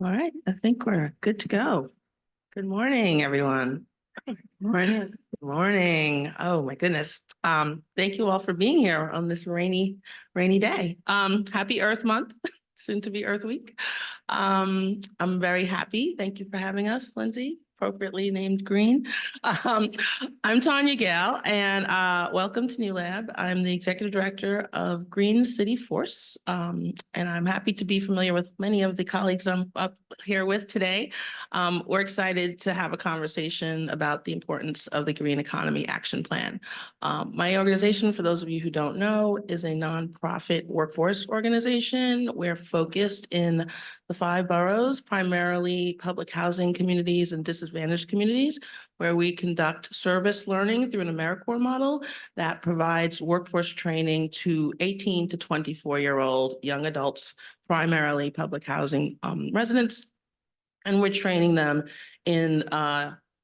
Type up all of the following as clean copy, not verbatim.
All right, I think we're good to go. Good morning, everyone. Morning. Good morning. Oh my goodness. Thank you all for being here on this rainy day. Happy Earth Month, soon to be Earth Week. I'm very happy. Thank you for having us, Lindsay, appropriately named Green. Um, I'm Tanya Gale, and welcome to Newlab. I'm the executive director of Green City Force, and I'm happy to be familiar with many of the colleagues I'm up here with today. We're excited to have a conversation about the importance of the Green Economy Action Plan. My organization, for those of you who don't know, is a nonprofit workforce organization. We're focused in the 5 boroughs, primarily public housing communities and disadvantaged communities, where we conduct service learning through an AmeriCorps model that provides workforce training to 18 to 24-year-old young adults, primarily public housing residents. And we're training them in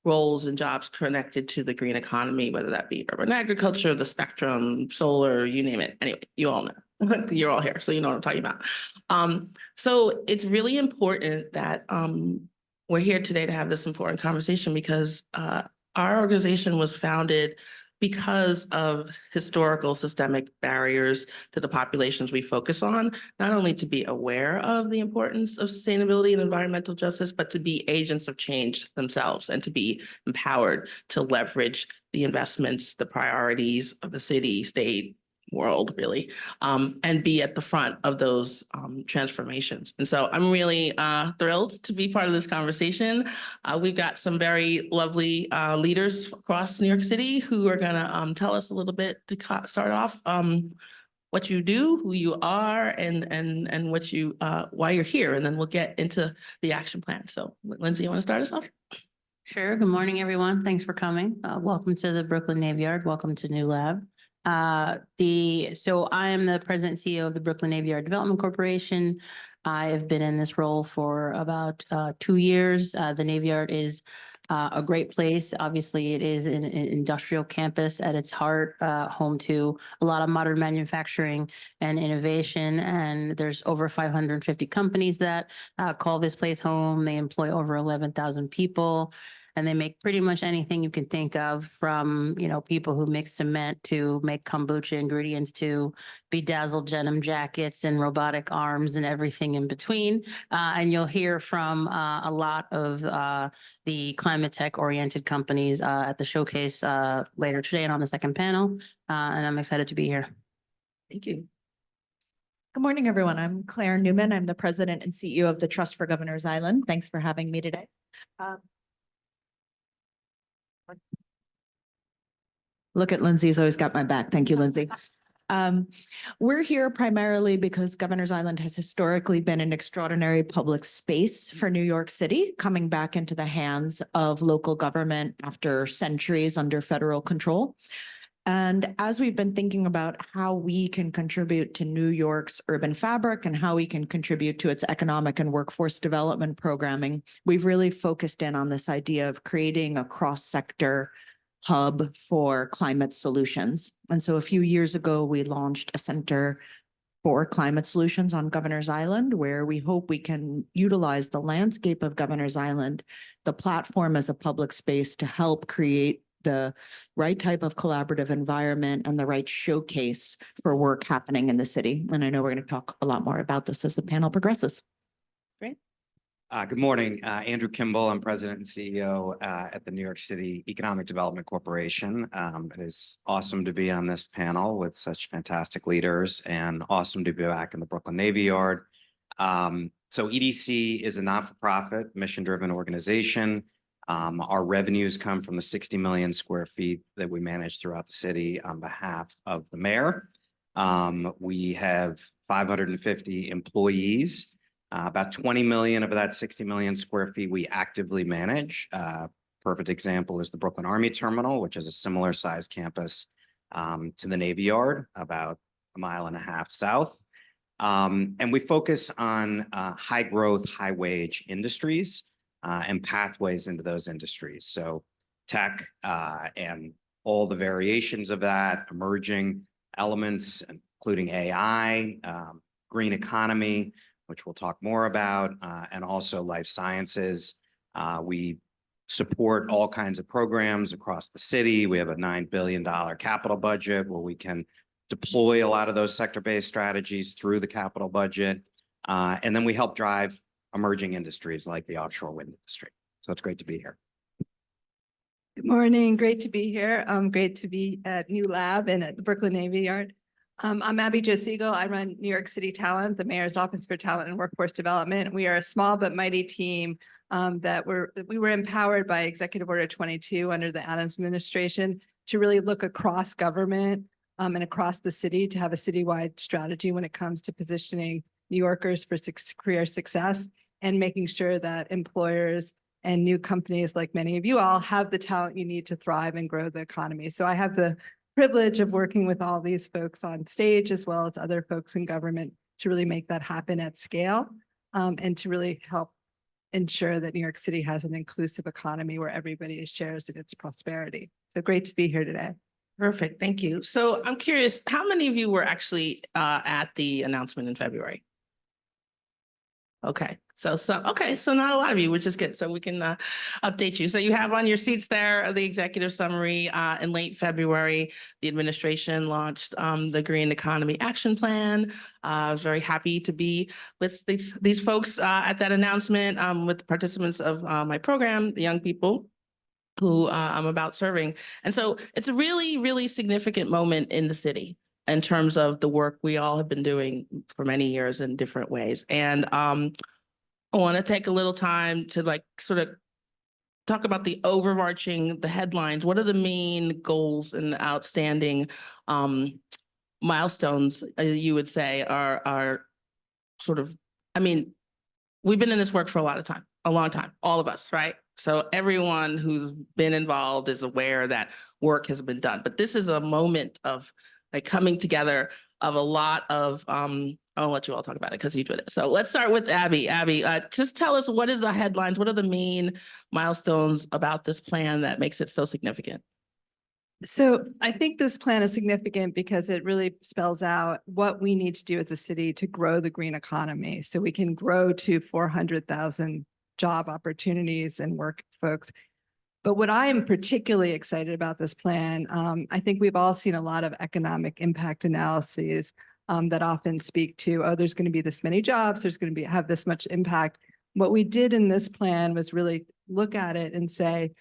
roles and jobs connected to the green economy, whether that be urban agriculture, the spectrum, solar, you name it. Anyway, you all know. You're all here, so you know what I'm talking about. So it's really important that we're here today to have this important conversation because our organization was founded because of historical systemic barriers to the populations we focus on, not only to be aware of the importance of sustainability and environmental justice, but to be agents of change themselves and to be empowered to leverage the investments, the priorities of the city, state, world, really, and be at the front of those transformations. And so I'm really thrilled to be part of this conversation. We've got some very lovely leaders across New York City who are gonna tell us a little bit to start off what you do, who you are, and what you why you're here, and then we'll get into the action plan. So, Lindsay, you want to start us off? Sure. Good morning, everyone. Thanks for coming. Welcome to the Brooklyn Navy Yard. Welcome to Newlab. So I am the president and CEO of the Brooklyn Navy Yard Development Corporation. I have been in this role for about 2 years. The Navy Yard is a great place. Obviously, it is an industrial campus at its heart, home to a lot of modern manufacturing and innovation. And there's over 550 companies that call this place home. They employ over 11,000 people. And they make pretty much anything you can think of, from, people who mix cement to make kombucha ingredients to bedazzled denim jackets and robotic arms and everything in between. And you'll hear from a lot of the climate tech oriented companies at the showcase later today and on the second panel. And I'm excited to be here. Thank you. Good morning, everyone. I'm Claire Newman. I'm the president and CEO of the Trust for Governors Island. Thanks for having me today. Look at Lindsay's always got my back. Thank you, Lindsay. We're here primarily because Governors Island has historically been an extraordinary public space for New York City, coming back into the hands of local government after centuries under federal control. And as we've been thinking about how we can contribute to New York's urban fabric and how we can contribute to its economic and workforce development programming, we've really focused in on this idea of creating a cross-sector hub for climate solutions. And so a few years ago, we launched a center for climate solutions on Governors Island, where we hope we can utilize the landscape of Governors Island, the platform as a public space, to help create the right type of collaborative environment and the right showcase for work happening in the city. And I know we're going to talk a lot more about this as the panel progresses. Great. Good morning, Andrew Kimball. I'm president and CEO at the New York City Economic Development Corporation. It is awesome to be on this panel with such fantastic leaders, and awesome to be back in the Brooklyn Navy Yard. So EDC is a not-for-profit, mission-driven organization. Our revenues come from the 60 million square feet that we manage throughout the city on behalf of the mayor. We have 550 employees. About 20 million of that 60 million square feet we actively manage. Perfect example is the Brooklyn Army Terminal, which is a similar size campus to the Navy Yard, about 1.5 miles south. And we focus on high growth, high wage industries and pathways into those industries. So tech and all the variations of that, emerging elements, including AI, green economy. which we'll talk more about, and also life sciences. We support all kinds of programs across the city. We have a $9 billion capital budget where we can deploy a lot of those sector-based strategies through the capital budget. And then we help drive emerging industries like the offshore wind industry. So it's great to be here. Good morning. Great to be here. Great to be at Newlab and at the Brooklyn Navy Yard. I'm Abby Jo Siegel. I run New York City Talent, the Mayor's Office for Talent and Workforce Development. We are a small but mighty team we were empowered by Executive Order 22 under the Adams administration to really look across government and across the city to have a citywide strategy when it comes to positioning New Yorkers for career success and making sure that employers and new companies like many of you all have the talent you need to thrive and grow the economy. So I have the privilege of working with all these folks on stage as well as other folks in government to really make that happen at scale and to really help ensure that New York City has an inclusive economy where everybody shares in its prosperity. So great to be here today. Perfect. Thank you. So I'm curious, how many of you were actually at the announcement in February? Okay, so not a lot of you, which is good. So we can update you. So you have on your seats there the executive summary. In late February, the administration launched the Green Economy Action Plan. I was very happy to be with these folks at that announcement with the participants of my program, the young people who I'm about serving. And so it's a really, really significant moment in the city in terms of the work we all have been doing for many years in different ways. And I want to take a little time to sort of talk about the overarching, the headlines. What are the main goals and outstanding milestones you would say are sort of, I mean, we've been in this work for a long time, all of us, right? So everyone who's been involved is aware that work has been done. But this is a moment of coming together of a lot of, I'll let you all talk about it because you did it. So let's start with Abby. Abby, just tell us what is the headlines? What are the main milestones about this plan that makes it so significant? So I think this plan is significant because it really spells out what we need to do as a city to grow the green economy so we can grow to 400,000 job opportunities and work folks. But what I am particularly excited about this plan, I think we've all seen a lot of economic impact analyses that often speak to, oh, there's going to be this many jobs, there's going to have this much impact. What we did in this plan was really look at it and say,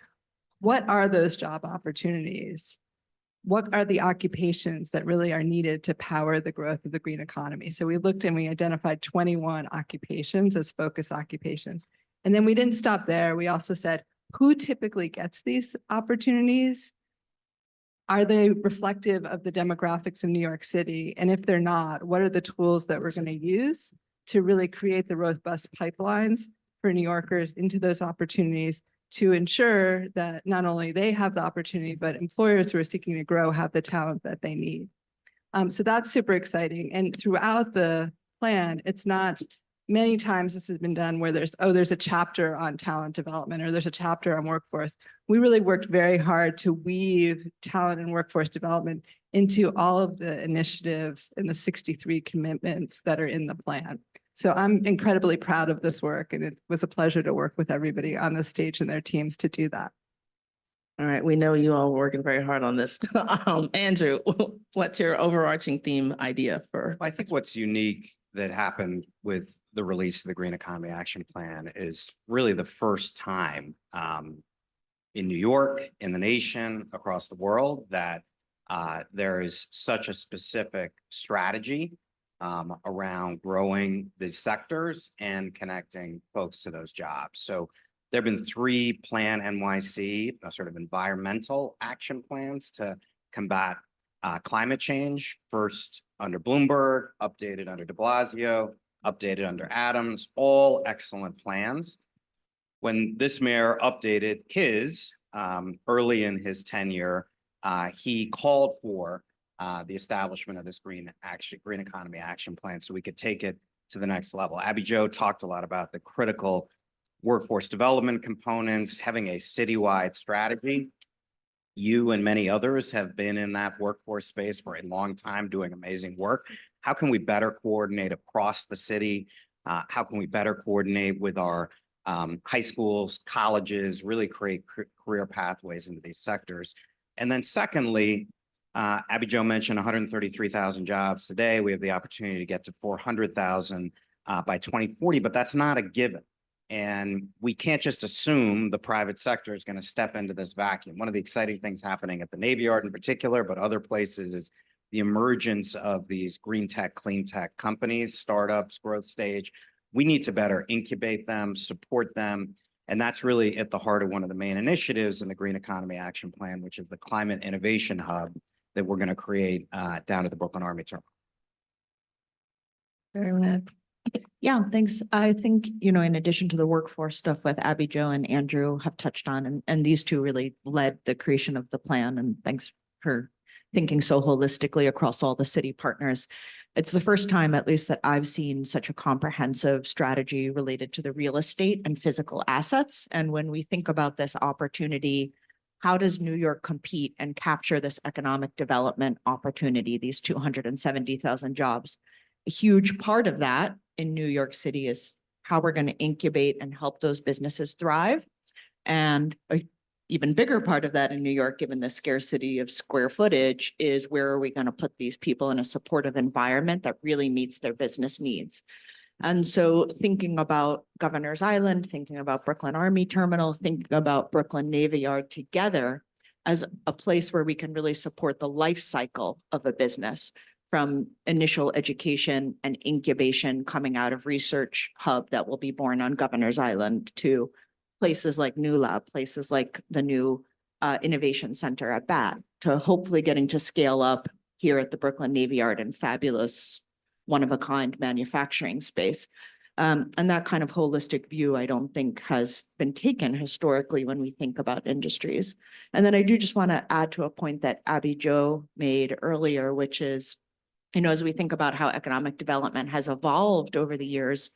what are those job opportunities? What are the occupations that really are needed to power the growth of the green economy? So we looked and we identified 21 occupations as focus occupations. And then we didn't stop there. We also said, who typically gets these opportunities? Are they reflective of the demographics of New York City? And if they're not, what are the tools that we're going to use to really create the robust pipelines for New Yorkers into those opportunities to ensure that not only they have the opportunity, but employers who are seeking to grow have the talent that they need. So that's super exciting. And throughout the plan, it's not many times this has been done where there's a chapter on talent development or there's a chapter on workforce. We really worked very hard to weave talent and workforce development into all of the initiatives and the 63 commitments that are in the plan. So I'm incredibly proud of this work, and it was a pleasure to work with everybody on the stage and their teams to do that. All right, we know you all working very hard on this. Andrew, what's your overarching theme idea for? I think what's unique that happened with the release of the Green Economy Action Plan is really the first time in New York, in the nation, across the world, that there is such a specific strategy around growing these sectors and connecting folks to those jobs. So there have been 3 Plan NYC, sort of environmental action plans to combat climate change, first under Bloomberg, updated under de Blasio, updated under Adams, all excellent plans. When this mayor updated his early in his tenure, he called for the establishment of this Green Economy Action Plan so we could take it to the next level. Abby Jo talked a lot about the critical workforce development components, having a citywide strategy. You and many others have been in that workforce space for a long time doing amazing work. How can we better coordinate across the city How can we better coordinate with our high schools, colleges, really create career pathways into these sectors? And then secondly, Abby Jo mentioned 133,000 jobs today. We have the opportunity to get to 400,000 by 2040, but that's not a given. And we can't just assume the private sector is going to step into this vacuum. One of the exciting things happening at the Navy Yard in particular, but other places, is the emergence of these green tech, clean tech companies, startups, growth stage. We need to better incubate them, support them. And that's really at the heart of one of the main initiatives in the Green Economy Action Plan, which is the Climate Innovation Hub that we're going to create down at the Brooklyn Army Terminal. Very good. Yeah, thanks. I think, you know, in addition to the workforce stuff with Abby Jo and Andrew have touched on, and these two really led the creation of the plan. And thanks for thinking so holistically across all the city partners. It's the first time, at least, that I've seen such a comprehensive strategy related to the real estate and physical assets. And when we think about this opportunity, how does New York compete and capture this economic development opportunity, these 270,000 jobs? A huge part of that in New York City is how we're going to incubate and help those businesses thrive. And a even bigger part of that in New York, given the scarcity of square footage, is where are we going to put these people in a supportive environment that really meets their business needs? And so thinking about Governor's Island, thinking about Brooklyn Army Terminal, thinking about Brooklyn Navy Yard together as a place where we can really support the life cycle of a business, from initial education and incubation coming out of research hub that will be born on Governor's Island, to places like Newlab, places like the new Innovation Center at BAT, to hopefully getting to scale up here at the Brooklyn Navy Yard and fabulous one-of-a-kind manufacturing space. And that kind of holistic view, I don't think, has been taken historically when we think about industries. And then I do just want to add to a point that Abby Jo made earlier, which is, you know, as we think about how economic development has evolved over the years,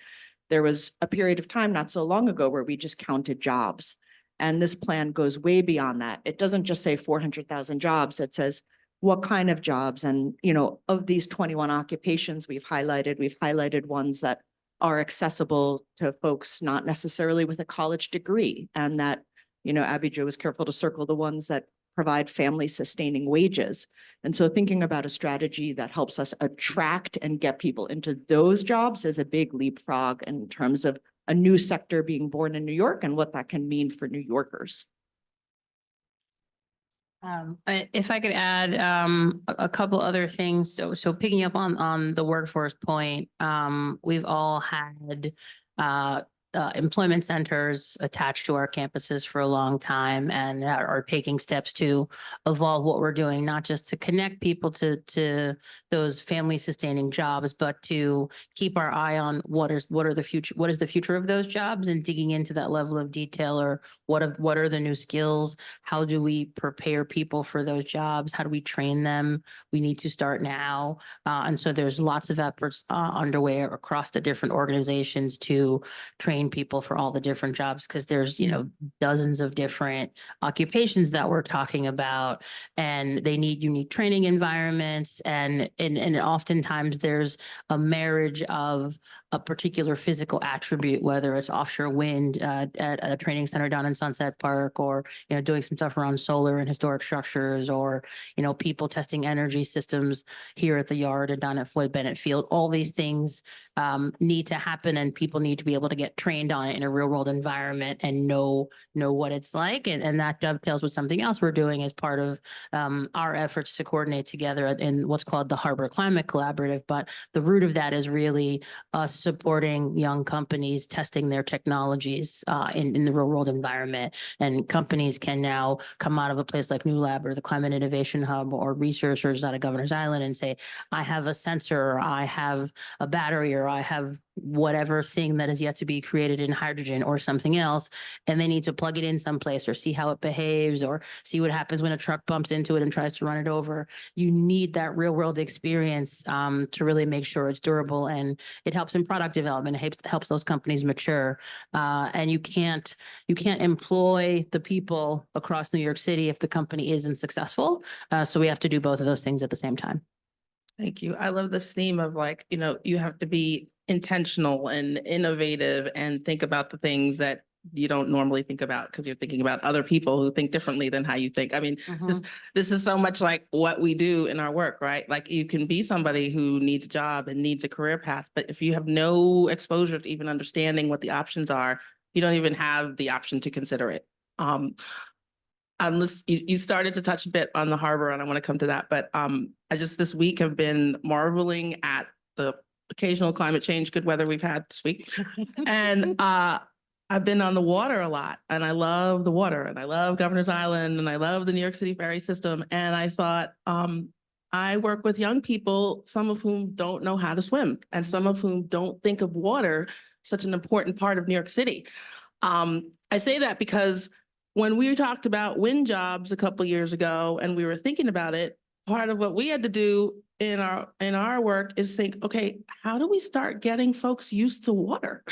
there was a period of time not so long ago where we just counted jobs. And this plan goes way beyond that. It doesn't just say 400,000 jobs. It says what kind of jobs. And, you know, of these 21 occupations we've highlighted ones that are accessible to folks not necessarily with a college degree. And that, you know, Abby Jo was careful to circle the ones that provide family sustaining wages. And so thinking about a strategy that helps us attract and get people into those jobs is a big leapfrog in terms of a new sector being born in New York and what that can mean for New Yorkers. If I could add a couple other things. So picking up on the workforce point, we've all had employment centers attached to our campuses for a long time, and are taking steps to evolve what we're doing, not just to connect people to those family sustaining jobs, but to keep our eye on what is the future of those jobs, and digging into that level of detail, or what are the new skills? How do we prepare people for those jobs? How do we train them? We need to start now. And so there's lots of efforts underway across the different organizations to train people for all the different jobs, because there's, you know, dozens of different occupations that we're talking about, and they need unique training environments, and oftentimes there's a marriage of a particular physical attribute, whether it's offshore wind at a training center down in Sunset Park, or, you know, doing some stuff around solar and historic structures, or, you know, people testing energy systems here at the Yard and down at Floyd Bennett Field. All these things need to happen, and people need to be able to get trained on it in a real world environment and know what it's like. And that dovetails with something else we're doing as part of our efforts to coordinate together in what's called the Harbor Climate Collaborative. But the root of that is really us supporting young companies testing their technologies in the real world environment. And companies can now come out of a place like Newlab or the Climate Innovation Hub, or researchers out of Governor's Island, and say, I have a sensor, or I have a battery, or I have whatever thing that is yet to be created in hydrogen or something else, and they need to plug it in someplace, or see how it behaves, or see what happens when a truck bumps into it and tries to run it over. You need that real world experience to really make sure it's durable, and it helps in product development. It helps those companies mature. And you can't employ the people across New York City if the company isn't successful. So we have to do both of those things at the same time. Thank you. I love this theme of like, you have to be intentional and innovative and think about the things that you don't normally think about because you're thinking about other people who think differently than how you think. I mean, this is so much like what we do in our work, right? Like you can be somebody who needs a job and needs a career path, but if you have no exposure to even understanding what the options are, you don't even have the option to consider it. You started to touch a bit on the harbor, and I want to come to that, but I just this week have been marveling at the occasional climate change, good weather we've had this week. And I've been on the water a lot, and I love the water, and I love Governor's Island, and I love the New York City ferry system. And I thought, I work with young people, some of whom don't know how to swim, and some of whom don't think of water such an important part of New York City. I say that because when we talked about wind jobs a couple of years ago and we were thinking about it, part of what we had to do in our work is think, okay, how do we start getting folks used to water?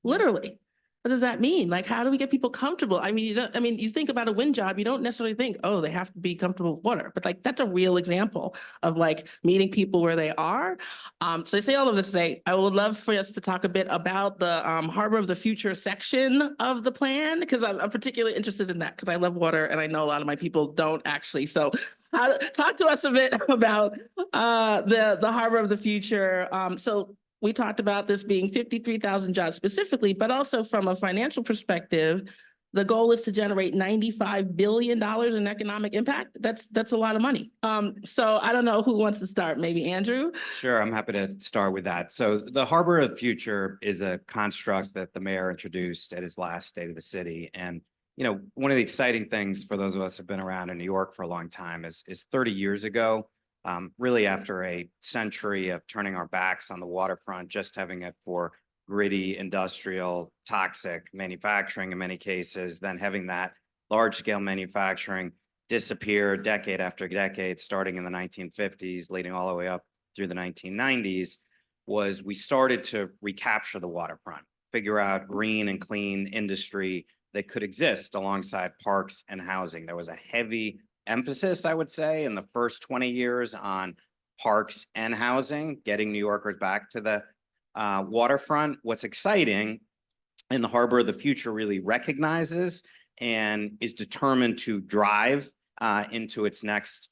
Literally. What does that mean? Like, how do we get people comfortable? I mean, you think about a wind job, you don't necessarily think, oh, they have to be comfortable with water, but like, that's a real example of like meeting people where they are. So I say all of this to say, I would love for us to talk a bit about the Harbor of the Future section of the plan, because I'm particularly interested in that because I love water and I know a lot of my people don't actually. So talk to us a bit about the Harbor of the Future. So we talked about this being 53,000 jobs specifically, but also from a financial perspective, the goal is to generate $95 billion in economic impact. That's a lot of money. So I don't know who wants to start, maybe Andrew? Sure, I'm happy to start with that. So the Harbor of the Future is a construct that the mayor introduced at his last State of the City. And, one of the exciting things for those of us who've been around in New York for a long time is 30 years ago, really after a century of turning our backs on the waterfront, just having it for gritty, industrial, toxic manufacturing in many cases, then having that large-scale manufacturing disappear decade after decade, starting in the 1950s, leading all the way up through the 1990s, was we started to recapture the waterfront, figure out green and clean industry that could exist alongside parks and housing. There was a heavy emphasis, I would say, in the first 20 years on parks and housing, getting New Yorkers back to the waterfront. What's exciting, and the Harbor of the Future really recognizes and is determined to drive into its next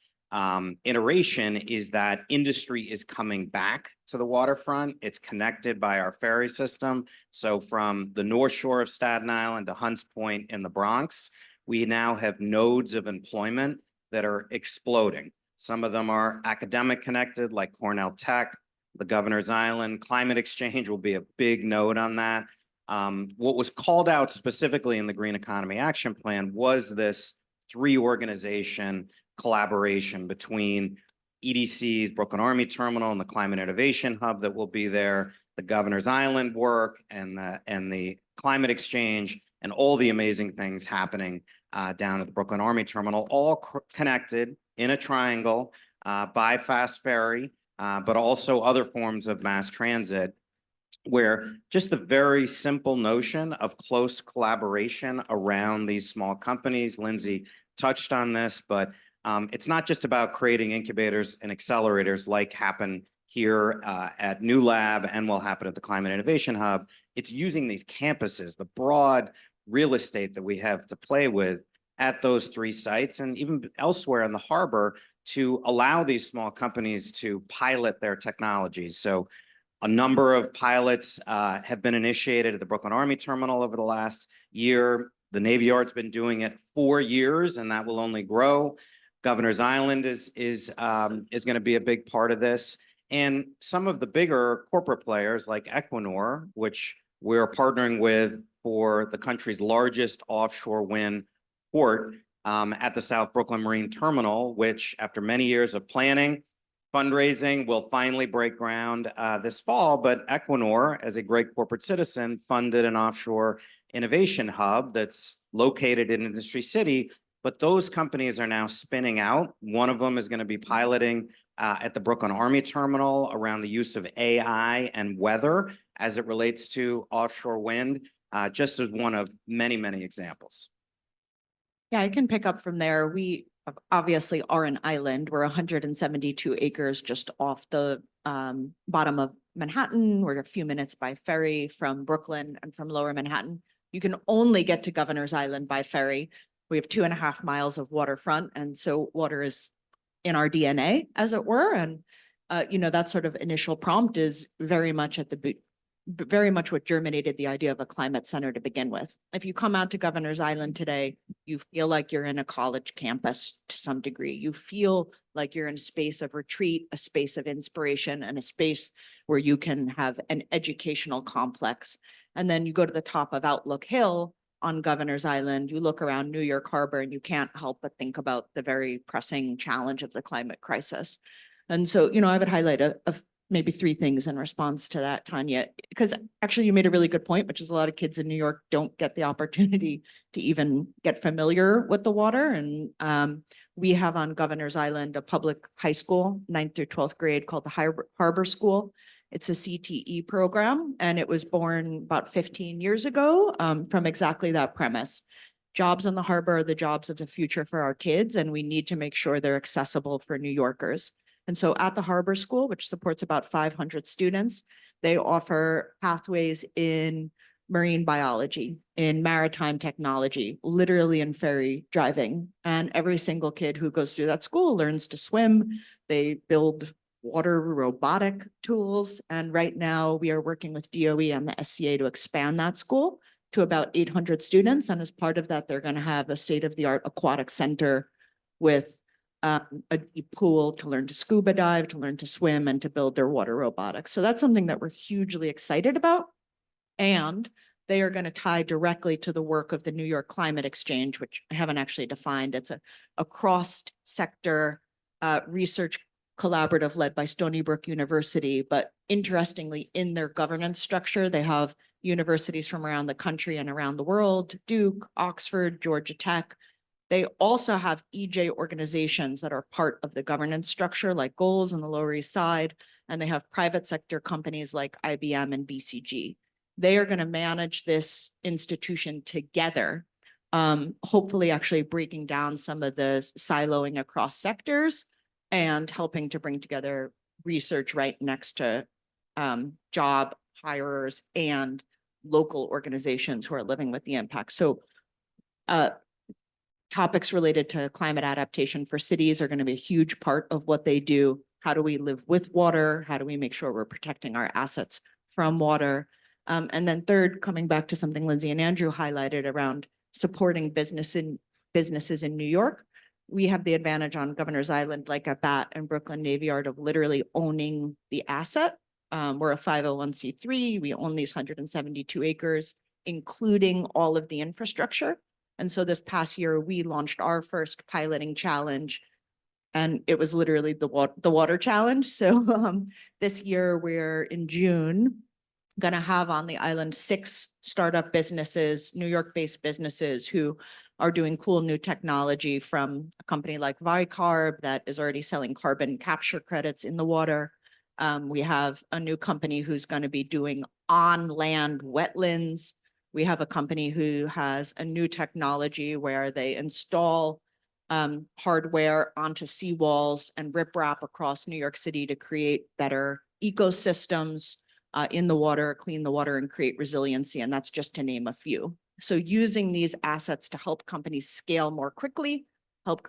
iteration, is that industry is coming back to the waterfront. It's connected by our ferry system. So from the North Shore of Staten Island to Hunts Point in the Bronx, we now have nodes of employment that are exploding. Some of them are academic connected, like Cornell Tech, the Governor's Island. Climate exchange will be a big node on that. What was called out specifically in the Green Economy Action Plan was this 3-organization collaboration between EDC's Brooklyn Army Terminal and the Climate Innovation Hub that will be there, the Governor's Island work and the climate exchange, and all the amazing things happening down at the Brooklyn Army Terminal, all connected in a triangle by fast ferry, but also other forms of mass transit, where just the very simple notion of close collaboration around these small companies, Lindsay touched on this, but it's not just about creating incubators and accelerators like happen here at Newlab and will happen at the Climate Innovation Hub. It's using these campuses, the broad real estate that we have to play with at those 3 sites and even elsewhere in the harbor to allow these small companies to pilot their technologies. So a number of pilots have been initiated at the Brooklyn Army Terminal over the last year. The Navy Yard's been doing it 4 years, and that will only grow. Governor's Island is going to be a big part of this. And some of the bigger corporate players like Equinor, which we're partnering with for the country's largest offshore wind port at the South Brooklyn Marine Terminal, which after many years of planning, fundraising, will finally break ground this fall. But Equinor, as a great corporate citizen, funded an offshore innovation hub that's located in Industry City. But those companies are now spinning out. One of them is going to be piloting at the Brooklyn Army Terminal around the use of AI and weather as it relates to offshore wind, just as one of many, many examples. Yeah, I can pick up from there. We obviously are an island. We're 172 acres just off the bottom of Manhattan. We're a few minutes by ferry from Brooklyn and from Lower Manhattan. You can only get to Governor's Island by ferry. We have 2.5 miles of waterfront, and so water is in our DNA, as it were. And that sort of initial prompt is very much very much what germinated the idea of a climate center to begin with. If you come out to Governor's Island today, you feel like you're in a college campus to some degree. You feel like you're in a space of retreat, a space of inspiration, and a space where you can have an educational complex. And then you go to the top of Outlook Hill on Governor's Island, you look around New York Harbor, and you can't help but think about the very pressing challenge of the climate crisis. And so, I would highlight maybe 3 things in response to that, Tanya, because actually you made a really good point, which is a lot of kids in New York don't get the opportunity to even get familiar with the water. And we have on Governor's Island a public high school, 9th through 12th grade, called the Harbor School. It's a CTE program, and it was born about 15 years ago from exactly that premise. Jobs on the harbor are the jobs of the future for our kids, and we need to make sure they're accessible for New Yorkers. And so at the Harbor School, which supports about 500 students, they offer pathways in marine biology, in maritime technology, literally in ferry driving. And every single kid who goes through that school learns to swim. They build water robotic tools. And right now we are working with DOE and the SCA to expand that school to about 800 students. And as part of that, they're going to have a state-of-the-art aquatic center with a deep pool to learn to scuba dive, to learn to swim, and to build their water robotics. So that's something that we're hugely excited about. And they are going to tie directly to the work of the New York Climate Exchange, which I haven't actually defined. It's a cross-sector research collaborative led by Stony Brook University. But interestingly, in their governance structure, they have universities from around the country and around the world, Duke, Oxford, Georgia Tech. They also have EJ organizations that are part of the governance structure, like Goals on the Lower East Side, and they have private sector companies like IBM and BCG. They are going to manage this institution together, hopefully actually breaking down some of the siloing across sectors and helping to bring together research right next to job hirers and local organizations who are living with the impact. So topics related to climate adaptation for cities are going to be a huge part of what they do. How do we live with water? How do we make sure we're protecting our assets from water? And then third, coming back to something Lindsay and Andrew highlighted around supporting businesses in New York, we have the advantage on Governor's Island, like at BAT and Brooklyn Navy Yard, of literally owning the asset. We're a 501c3. We own these 172 acres, including all of the infrastructure. And so this past year, we launched our first piloting challenge, and it was literally the water challenge. So this year, we're in June, going to have on the island 6 startup businesses, New York-based businesses who are doing cool new technology, from a company like Vicarb that is already selling carbon capture credits in the water. We have a new company who's going to be doing on-land wetlands. We have a company who has a new technology where they install hardware onto seawalls and riprap across New York City to create better ecosystems in the water, clean the water, and create resiliency. And that's just to name a few. So using these assets to help companies scale more quickly, help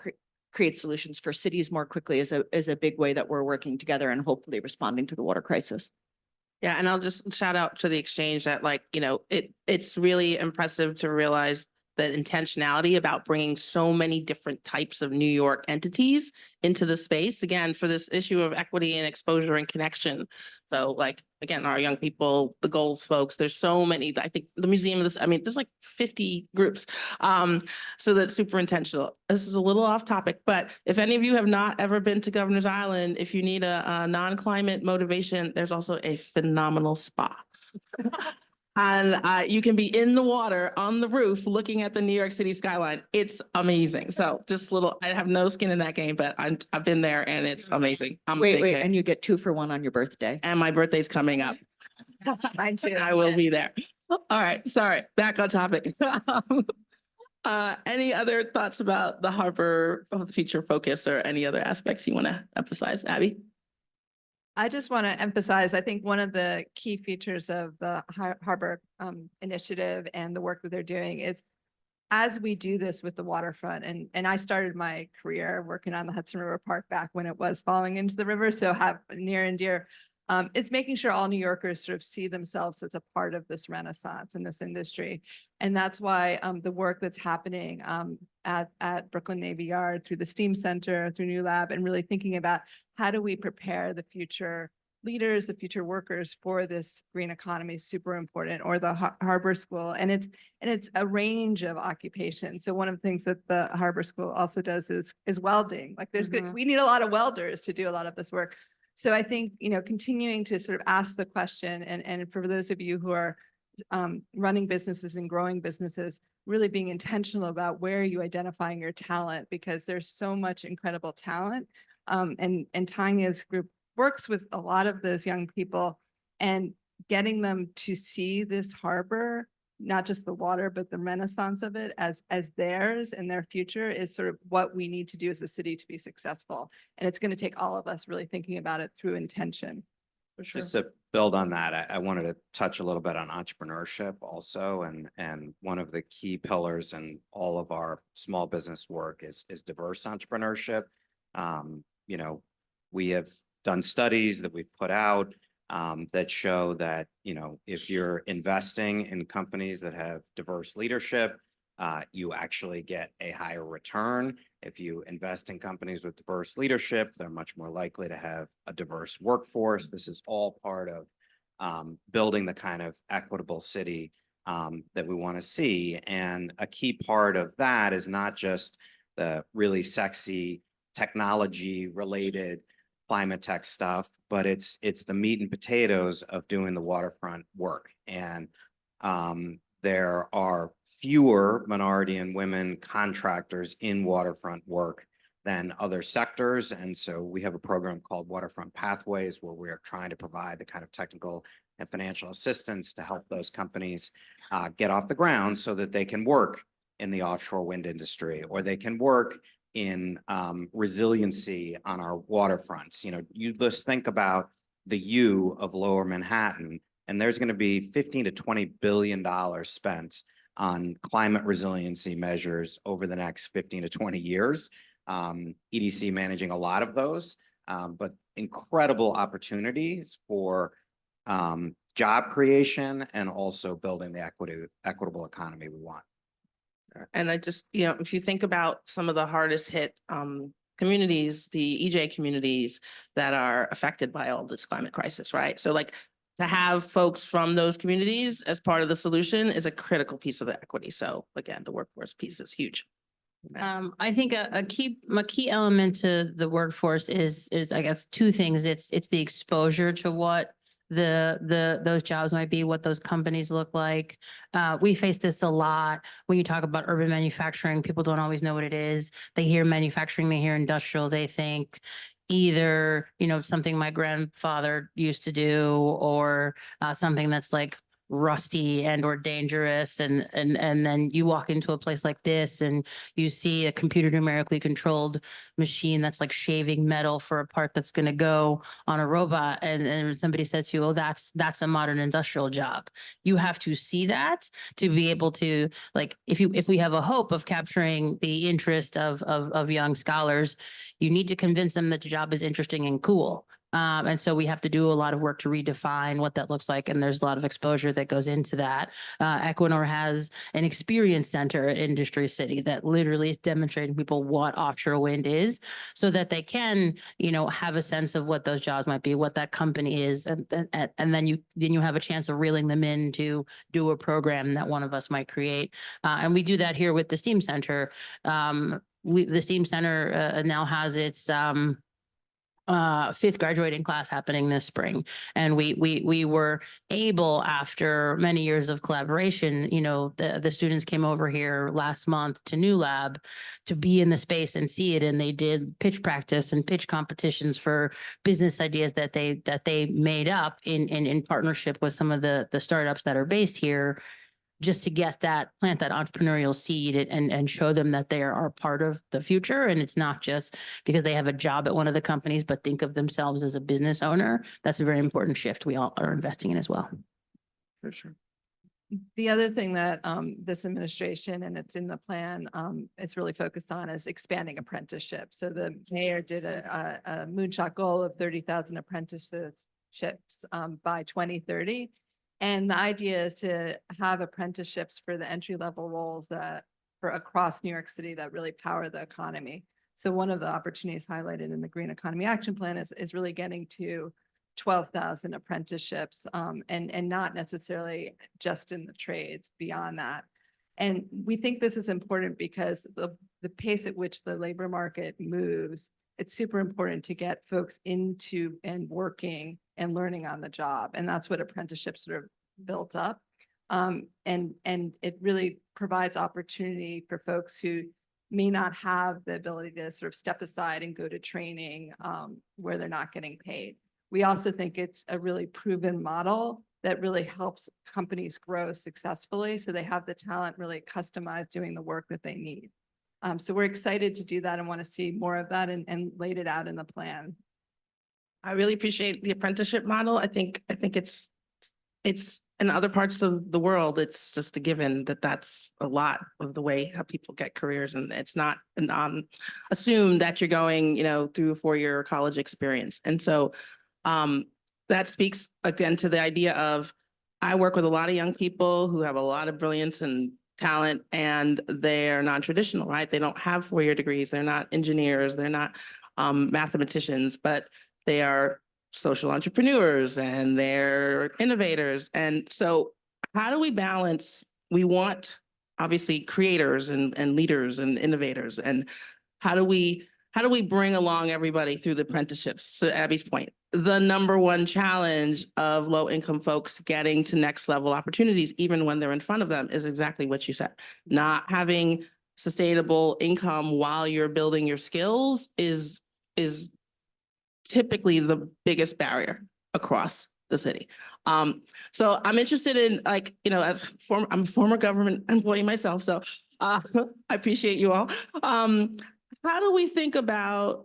create solutions for cities more quickly is a big way that we're working together and hopefully responding to the water crisis. Yeah, and I'll just shout out to the exchange that, like, it's really impressive to realize the intentionality about bringing so many different types of New York entities into the space, again, for this issue of equity and exposure and connection. So, like, again, our young people, the goals folks, there's so many. I think the museum of this, there's like 50 groups. So that's super intentional. This is a little off topic, but if any of you have not ever been to Governor's Island, if you need a non-climate motivation, there's also a phenomenal spa. And you can be in the water on the roof looking at the New York City skyline. It's amazing. So just I have no skin in that game, but I've been there and it's amazing. Wait, and you get 2 for 1 on your birthday. And my birthday's coming up. Mine too. I will be there. All right. Sorry. Back on topic. Any other thoughts about the Harbor of the Future focus or any other aspects you want to emphasize, Abby? I just want to emphasize, I think one of the key features of the Harbor initiative and the work that they're doing is as we do this with the waterfront, and I started my career working on the Hudson River Park back when it was falling into the river, so have near and dear. It's making sure all New Yorkers sort of see themselves as a part of this renaissance in this industry. And that's why the work that's happening at Brooklyn Navy Yard through the STEAM Center, through Newlab, and really thinking about how do we prepare the future leaders, the future workers for this green economy is super important, or the Harbor School. And it's a range of occupations. So one of the things that the Harbor School also does is welding. Like we need a lot of welders to do a lot of this work. So I think, continuing to sort of ask the question, and for those of you who are running businesses and growing businesses, really being intentional about where are you identifying your talent, because there's so much incredible talent. And Tanya's group works with a lot of those young people, and getting them to see this harbor, not just the water, but the renaissance of it as theirs and their future, is sort of what we need to do as a city to be successful. And it's going to take all of us really thinking about it through intention. For sure. Just to build on that, I wanted to touch a little bit on entrepreneurship also, and one of the key pillars in all of our small business work is diverse entrepreneurship. We have done studies that we've put out that show that, if you're investing in companies that have diverse leadership, you actually get a higher return. If you invest in companies with diverse leadership, they're much more likely to have a diverse workforce. This is all part of building the kind of equitable city that we want to see. And a key part of that is not just the really sexy technology related climate tech stuff, but it's the meat and potatoes of doing the waterfront work. And there are fewer minority and women contractors in waterfront work than other sectors. And so we have a program called Waterfront Pathways, where we're trying to provide the kind of technical and financial assistance to help those companies get off the ground so that they can work in the offshore wind industry, or they can work in resiliency on our waterfronts. You just think about the U of Lower Manhattan, and there's going to be $15 to $20 billion spent on climate resiliency measures over the next 15 to 20 years. EDC managing a lot of those, but incredible opportunities for job creation and also building the equitable economy we want. And I just, if you think about some of the hardest hit communities, the EJ communities that are affected by all this climate crisis, right? So like to have folks from those communities as part of the solution is a critical piece of the equity. So again, the workforce piece is huge. I think a key element to the workforce is I guess two things. It's the exposure to what those jobs might be, what those companies look like. We face this a lot when you talk about urban manufacturing. People don't always know what it is. They hear manufacturing, they hear industrial, they think either, something my grandfather used to do, or something that's like rusty and or dangerous, and then you walk into a place like this and you see a computer numerically controlled machine that's like shaving metal for a part that's going to go on a robot, and somebody says to you, oh, that's a modern industrial job. You have to see that to be able to, like, if we have a hope of capturing the interest of young scholars, you need to convince them that the job is interesting and cool. And so we have to do a lot of work to redefine what that looks like. And there's a lot of exposure that goes into that. Equinor has an experience center at Industry City that literally is demonstrating people what offshore wind is, so that they can, have a sense of what those jobs might be, what that company is. And then you have a chance of reeling them in to do a program that one of us might create. And we do that here with the STEAM Center. The STEAM Center now has its fifth graduating class happening this spring, and we were able, after many years of collaboration, the students came over here last month to Newlab to be in the space and see it, and they did pitch practice and pitch competitions for business ideas that they made up in partnership with some of the startups that are based here. just to plant that entrepreneurial seed and show them that they are part of the future. And it's not just because they have a job at one of the companies, but think of themselves as a business owner. That's a very important shift we all are investing in as well. For sure. The other thing that this administration, and it's in the plan, is really focused on is expanding apprenticeship. So the mayor did a moonshot goal of 30,000 apprenticeships by 2030. And the idea is to have apprenticeships for the entry-level roles for across New York City that really power the economy. So one of the opportunities highlighted in the Green Economy Action Plan is really getting to 12,000 apprenticeships, and not necessarily just in the trades beyond that. And we think this is important because the pace at which the labor market moves, it's super important to get folks into and working and learning on the job. And that's what apprenticeships sort of built up. And it really provides opportunity for folks who may not have the ability to sort of step aside and go to training where they're not getting paid. We also think it's a really proven model that really helps companies grow successfully. So they have the talent really customized doing the work that they need. So we're excited to do that and want to see more of that and laid it out in the plan. I really appreciate the apprenticeship model. I think it's in other parts of the world, it's just a given that that's a lot of the way how people get careers. And it's not assumed that you're going, through a 4-year college experience. And so that speaks again to the idea of, I work with a lot of young people who have a lot of brilliance and talent, and they're non-traditional, right? They don't have 4-year degrees. They're not engineers. They're not mathematicians, but they are social entrepreneurs and they're innovators. And so how do we balance? We want obviously creators and leaders and innovators. And how do we bring along everybody through the apprenticeships? To Abby's point, the number one challenge of low income folks getting to next level opportunities, even when they're in front of them, is exactly what you said. Not having sustainable income while you're building your skills is typically the biggest barrier across the city. So I'm interested in, I'm a former government employee myself, so I appreciate you all. How do we think about,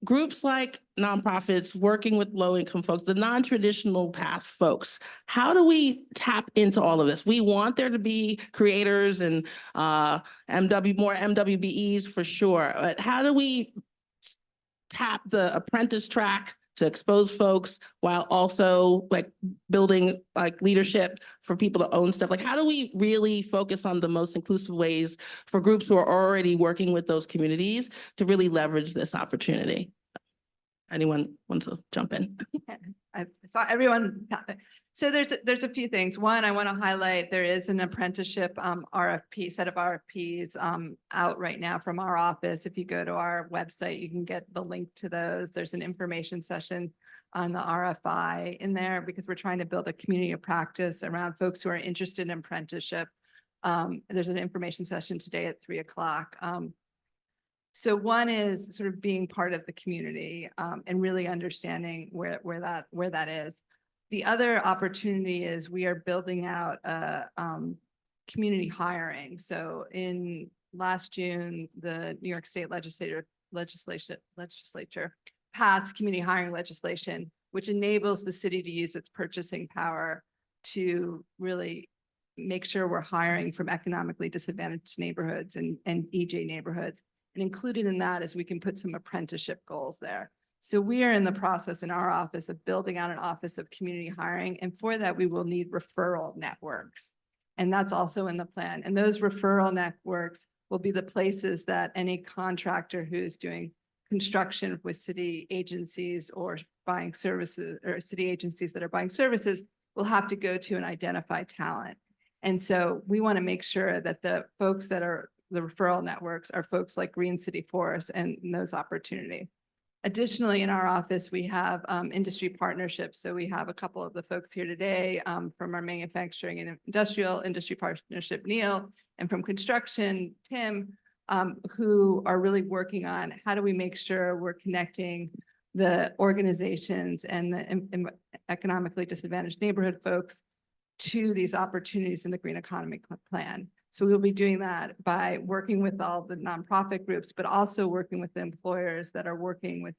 groups like nonprofits working with low-income folks, the non-traditional path folks? How do we tap into all of this? We want there to be creators and more MWBEs for sure, but how do we tap the apprentice track to expose folks while also building leadership for people to own stuff? How do we really focus on the most inclusive ways for groups who are already working with those communities to really leverage this opportunity? Anyone wants to jump in? I saw everyone. So there's a few things. One, I want to highlight, there is an apprenticeship set of RFPs out right now from our office. If you go to our website, you can get the link to those. There's an information session on the RFI in there because we're trying to build a community of practice around folks who are interested in apprenticeship. There's an information session today at 3:00. So one is sort of being part of the community and really understanding where that is. The other opportunity is we are building out community hiring. So in last June, the New York State legislature passed community hiring legislation, which enables the city to use its purchasing power to really make sure we're hiring from economically disadvantaged neighborhoods and EJ neighborhoods. And included in that is we can put some apprenticeship goals there. So we are in the process in our office of building out an office of community hiring. And for that, we will need referral networks. And that's also in the plan. And those referral networks will be the places that any contractor who's doing construction with city agencies or buying services, or city agencies that are buying services, will have to go to and identify talent. And so we want to make sure that the folks that are the referral networks are folks like Green City Forest and those opportunity. Additionally, in our office, we have industry partnerships. So we have a couple of the folks here today from our manufacturing and industrial industry partnership, Neil, and from construction, Tim, who are really working on how do we make sure we're connecting the organizations and the economically disadvantaged neighborhood folks to these opportunities in the green economy plan. So we'll be doing that by working with all the nonprofit groups, but also working with the employers that are working with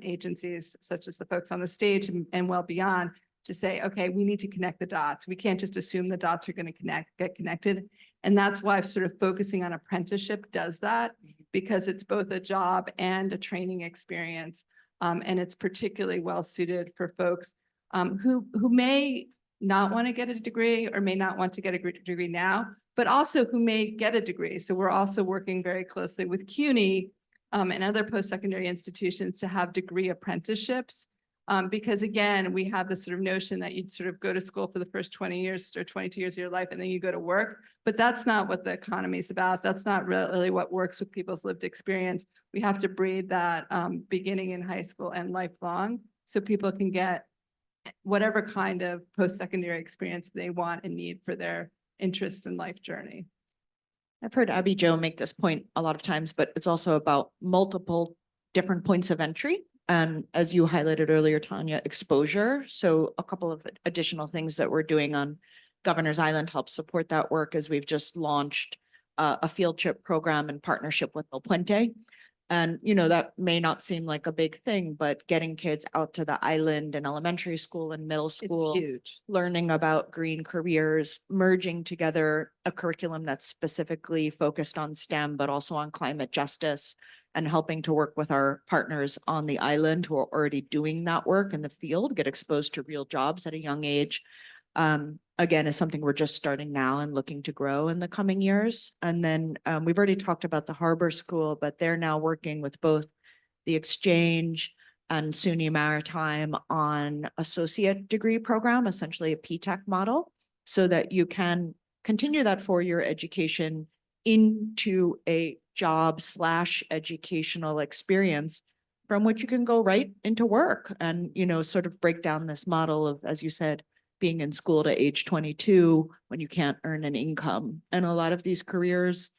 agencies such as the folks on the stage and well beyond to say, okay, we need to connect the dots. We can't just assume the dots are going to get connected. And that's why sort of focusing on apprenticeship does that, because it's both a job and a training experience. And it's particularly well suited for folks who may not want to get a degree or may not want to get a degree now, but also who may get a degree. So we're also working very closely with CUNY and other post-secondary institutions to have degree apprenticeships. Because again, we have this sort of notion that you'd sort of go to school for the first 20 years or 22 years of your life and then you go to work, but that's not what the economy is about. That's not really what works with people's lived experience. We have to breed that beginning in high school and lifelong so people can get whatever kind of post-secondary experience they want and need for their interests and life journey. I've heard Abby Jo make this point a lot of times, but it's also about multiple different points of entry. And as you highlighted earlier, Tanya, exposure. So a couple of additional things that we're doing on Governor's Island to help support that work is we've just launched a field trip program in partnership with El Puente. And, you know, that may not seem like a big thing, but getting kids out to the island in elementary school and middle school, It's huge. learning about green careers, merging together a curriculum that's specifically focused on STEM, but also on climate justice, and helping to work with our partners on the island who are already doing that work in the field, get exposed to real jobs at a young age. Again, is something we're just starting now and looking to grow in the coming years. And then we've already talked about the Harbor School, but they're now working with both the Exchange and SUNY Maritime on associate degree program, essentially a P-TECH model, so that you can continue that four-year education into a job/educational experience from which you can go right into work and, you know, sort of break down this model of, as you said, being in school to age 22 when you can't earn an income. And a lot of these careers,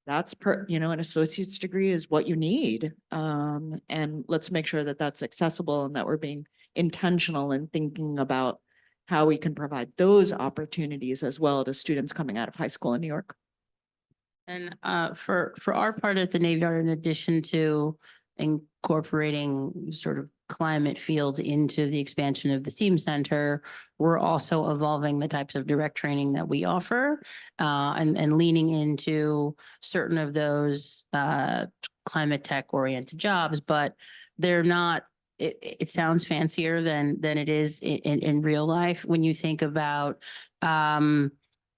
that's an associate's degree is what you need. And let's make sure that that's accessible and that we're being intentional in thinking about how we can provide those opportunities as well to students coming out of high school in New York. And for our part at the Navy Yard, in addition to incorporating sort of climate fields into the expansion of the STEAM Center, we're also evolving the types of direct training that we offer and leaning into certain of those climate tech oriented jobs, but they're not, it sounds fancier than it is in real life. When you think about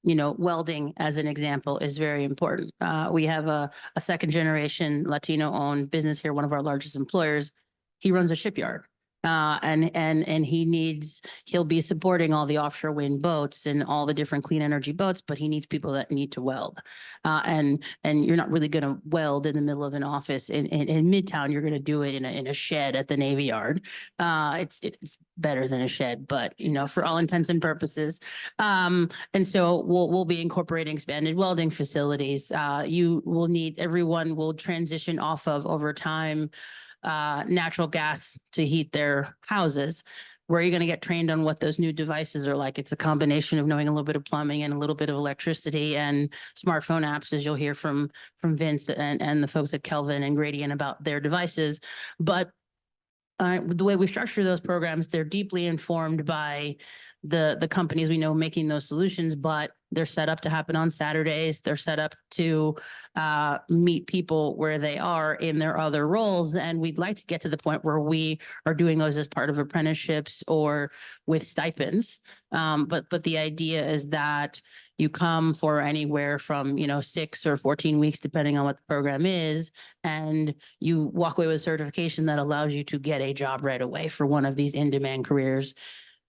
welding as an example is very important. We have a second generation Latino owned business here, one of our largest employers. He runs a shipyard. And he'll be supporting all the offshore wind boats and all the different clean energy boats, but he needs people that need to weld. And you're not really going to weld in the middle of an office in Midtown. You're going to do it in a shed at the Navy Yard. It's better than a shed, but for all intents and purposes. And so we'll be incorporating expanded welding facilities. Everyone will transition off of over time natural gas to heat their houses. Where are you going to get trained on what those new devices are like? It's a combination of knowing a little bit of plumbing and a little bit of electricity and smartphone apps, as you'll hear from Vince and the folks at Kelvin and Gradient about their devices. But the way we structure those programs, they're deeply informed by the companies we know making those solutions, but they're set up to happen on Saturdays. They're set up to meet people where they are in their other roles. And we'd like to get to the point where we are doing those as part of apprenticeships or with stipends. But the idea is that you come for anywhere from 6 or 14 weeks, depending on what the program is, and you walk away with a certification that allows you to get a job right away for one of these in-demand careers.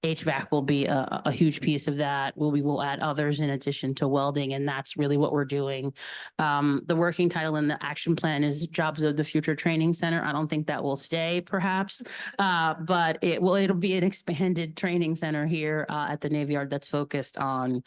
HVAC will be a huge piece of that. We will add others in addition to welding, and that's really what we're doing. The working title in the action plan is Jobs of the Future Training Center. I don't think that will stay, perhaps, but it'll be an expanded training center here at the Navy Yard that's focused on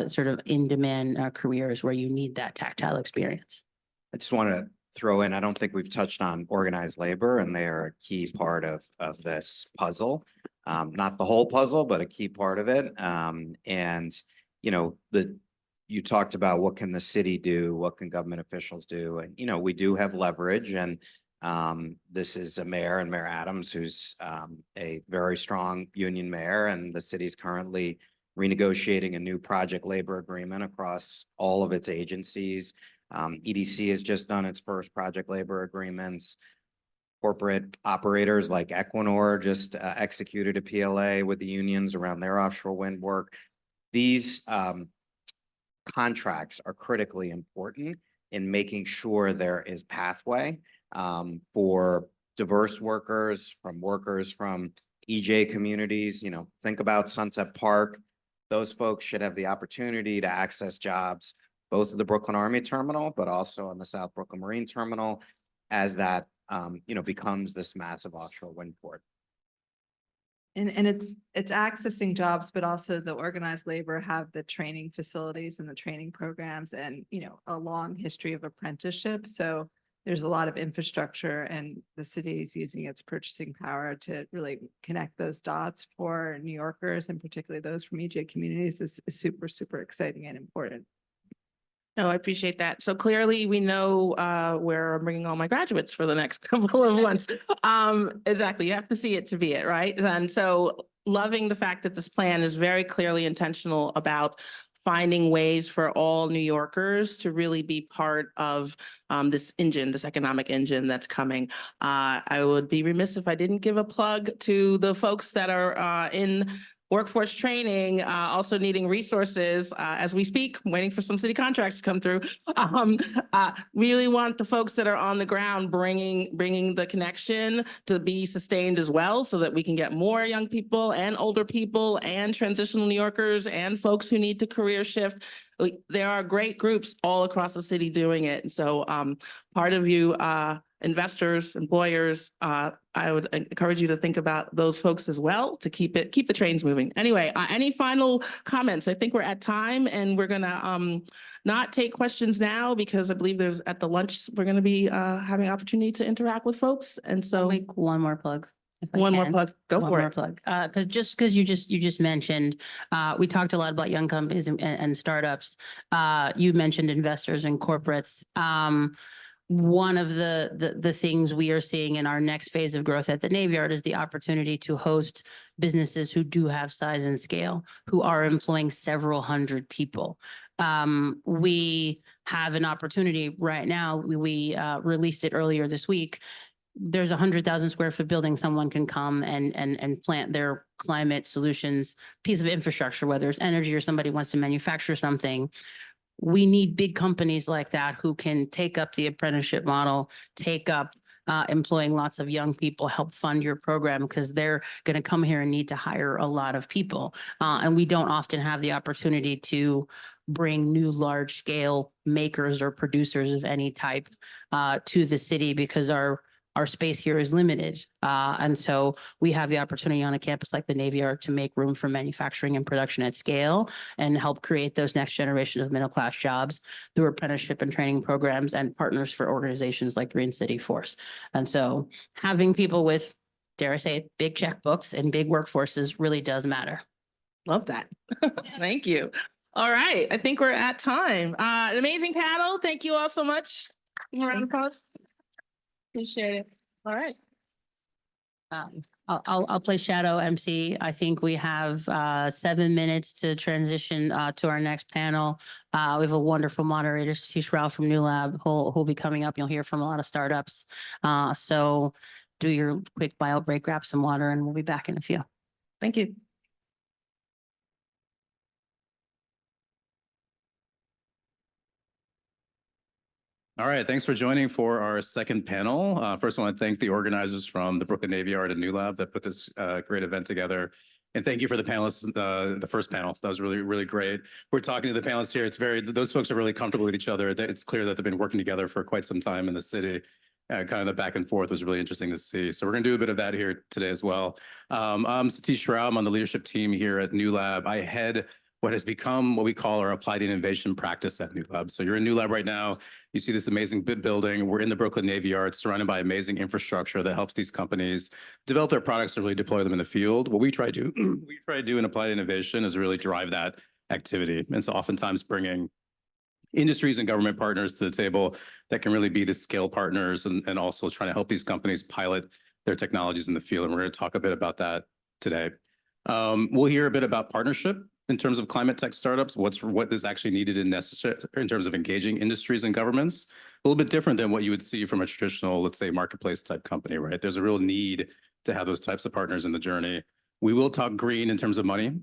sort of in-demand careers where you need that tactile experience. I just want to throw in, I don't think we've touched on organized labor, and they are a key part of this puzzle. not the whole puzzle, but a key part of it. And, you know, you talked about what can the city do, what can government officials do? And, you know, we do have leverage, and this is a mayor and Mayor Adams, who's a very strong union mayor, and the city's currently renegotiating a new project labor agreement across all of its agencies. EDC has just done its first project labor agreements. Corporate operators like Equinor just executed a PLA with the unions around their offshore wind work. These contracts are critically important in making sure there is pathway for diverse workers from EJ communities. You know, think about Sunset Park. Those folks should have the opportunity to access jobs, both at the Brooklyn Army Terminal, but also on the South Brooklyn Marine Terminal, as that you know, becomes this massive offshore wind port. And it's accessing jobs, but also the organized labor have the training facilities and the training programs and, you know, a long history of apprenticeship. So there's a lot of infrastructure, and the city is using its purchasing power to really connect those dots for New Yorkers, and particularly those from EJ communities. Is super, super exciting and important. No, I appreciate that. So clearly we know where I'm bringing all my graduates for the next couple of months. Exactly. You have to see it to be it, right? And so loving the fact that this plan is very clearly intentional about finding ways for all New Yorkers to really be part of this engine, this economic engine that's coming. I would be remiss if I didn't give a plug to the folks that are in workforce training, also needing resources as we speak, waiting for some city contracts to come through. Really want the folks that are on the ground bringing the connection to be sustained as well, so that we can get more young people and older people and transitional New Yorkers and folks who need to career shift. There are great groups all across the city doing it. And so part of you, investors, employers, I would encourage you to think about those folks as well to keep the trains moving. Anyway, any final comments? I think we're at time, and we're gonna not take questions now because I believe there's at the lunch, we're gonna be having opportunity to interact with folks. And I'll so make one more plug. if I one more can. plug, go One for more it. plug. Because you just mentioned, we talked a lot about young companies and startups. You mentioned investors and corporates. One of the things we are seeing in our next phase of growth at the Navy Yard is the opportunity to host businesses who do have size and scale, who are employing several hundred people. We have an opportunity right now. We released it earlier this week. There's 100,000 square foot building. Someone can come and plant their climate solutions piece of infrastructure, whether it's energy or somebody wants to manufacture something. We need big companies like that who can take up the apprenticeship model, take up employing lots of young people, help fund your program, because they're going to come here and need to hire a lot of people. And we don't often have the opportunity to bring new large scale makers or producers of any type to the city, because our space here is limited. And so we have the opportunity on a campus like the Navy Yard to make room for manufacturing and production at scale and help create those next generation of middle-class jobs through apprenticeship and training programs and partners for organizations like Green City Force. And so having people with, dare I say, big checkbooks and big workforces really does matter. Love that. Thank you. All right. I think we're at time. An amazing panel. Thank you all so much. Round of applause. Appreciate it. All right. I'll play shadow MC. I think we have 7 minutes to transition to our next panel. We have a wonderful moderator, Satish Rao from Newlab, who'll be coming up. You'll hear from a lot of startups. So do your quick bio break, grab some water, and we'll be back in a few. Thank you. All right, thanks for joining for our second panel. First, I want to thank the organizers from the Brooklyn Navy Yard and Newlab that put this great event together. And thank you for the panelists, the first panel. That was really, really great. We're talking to the panelists here. Those folks are really comfortable with each other. It's clear that they've been working together for quite some time in the city. Kind of the back and forth was really interesting to see. So we're going to do a bit of that here today as well. I'm Satish Rao. I'm on the leadership team here at Newlab. I head what has become what we call our applied innovation practice at Newlab. So you're in Newlab right now. You see this amazing big building. We're in the Brooklyn Navy Yard, surrounded by amazing infrastructure that helps these companies develop their products and really deploy them in the field. What we try to do, we try to do in applied innovation is really drive that activity. And so oftentimes bringing industries and government partners to the table that can really be the scale partners and also trying to help these companies pilot their technologies in the field. And we're going to talk a bit about that today. We'll hear a bit about partnership in terms of climate tech startups, what is actually needed and necessary in terms of engaging industries and governments. A little bit different than what you would see from a traditional, let's say, marketplace type company, right? There's a real need to have those types of partners in the journey. We will talk green in terms of money,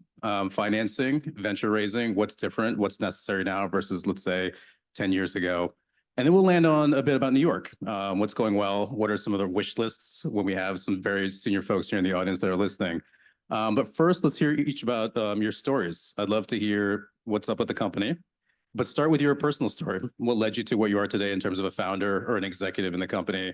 financing, venture raising, what's different, what's necessary now versus, let's say, 10 years ago. And then we'll land on a bit about New York. What's going well? What are some of the wish lists when we have some very senior folks here in the audience that are listening? But first, let's hear each about your stories. I'd love to hear what's up with the company, but start with your personal story. What led you to where you are today in terms of a founder or an executive in the company?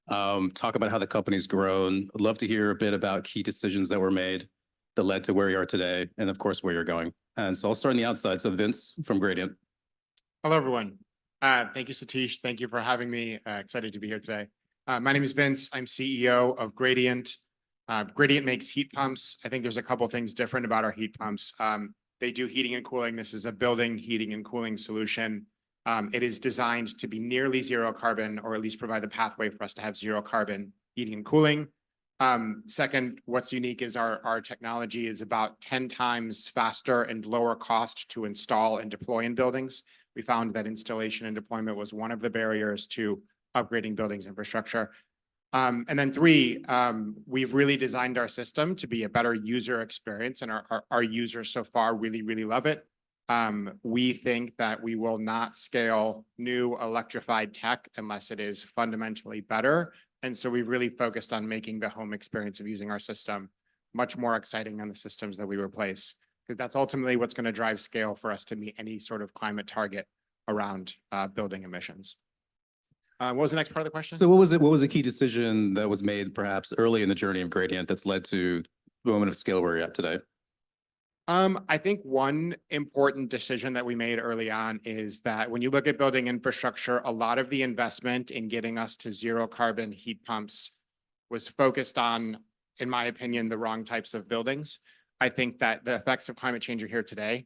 Talk about how the company's grown. I'd love to hear a bit about key decisions that were made that led to where you are today, and of course, where you're going. And so I'll start on the outside. So Vince from Gradient. Hello, everyone. Thank you, Satish. Thank you for having me. Excited to be here today. My name is Vince. I'm CEO of Gradient. Gradient makes heat pumps. I think there's a couple things different about our heat pumps. They do heating and cooling. This is a building heating and cooling solution. It is designed to be nearly zero carbon, or at least provide the pathway for us to have zero carbon heating and cooling. Second, what's unique is our technology is about 10 times faster and lower cost to install and deploy in buildings. We found that installation and deployment was one of the barriers to upgrading buildings infrastructure. And then three, we've really designed our system to be a better user experience, and our users so far really love it. We think that we will not scale new electrified tech unless it is fundamentally better. And so we really focused on making the home experience of using our system much more exciting than the systems that we replace, because that's ultimately what's going to drive scale for us to meet any sort of climate target around building emissions. What was the next part of the question? So what was a key decision that was made perhaps early in the journey of Gradient that's led to the moment of scale where you're at today? I think one important decision that we made early on is that when you look at building infrastructure, a lot of the investment in getting us to zero carbon heat pumps was focused on, in my opinion, the wrong types of buildings. I think that the effects of climate change are here today.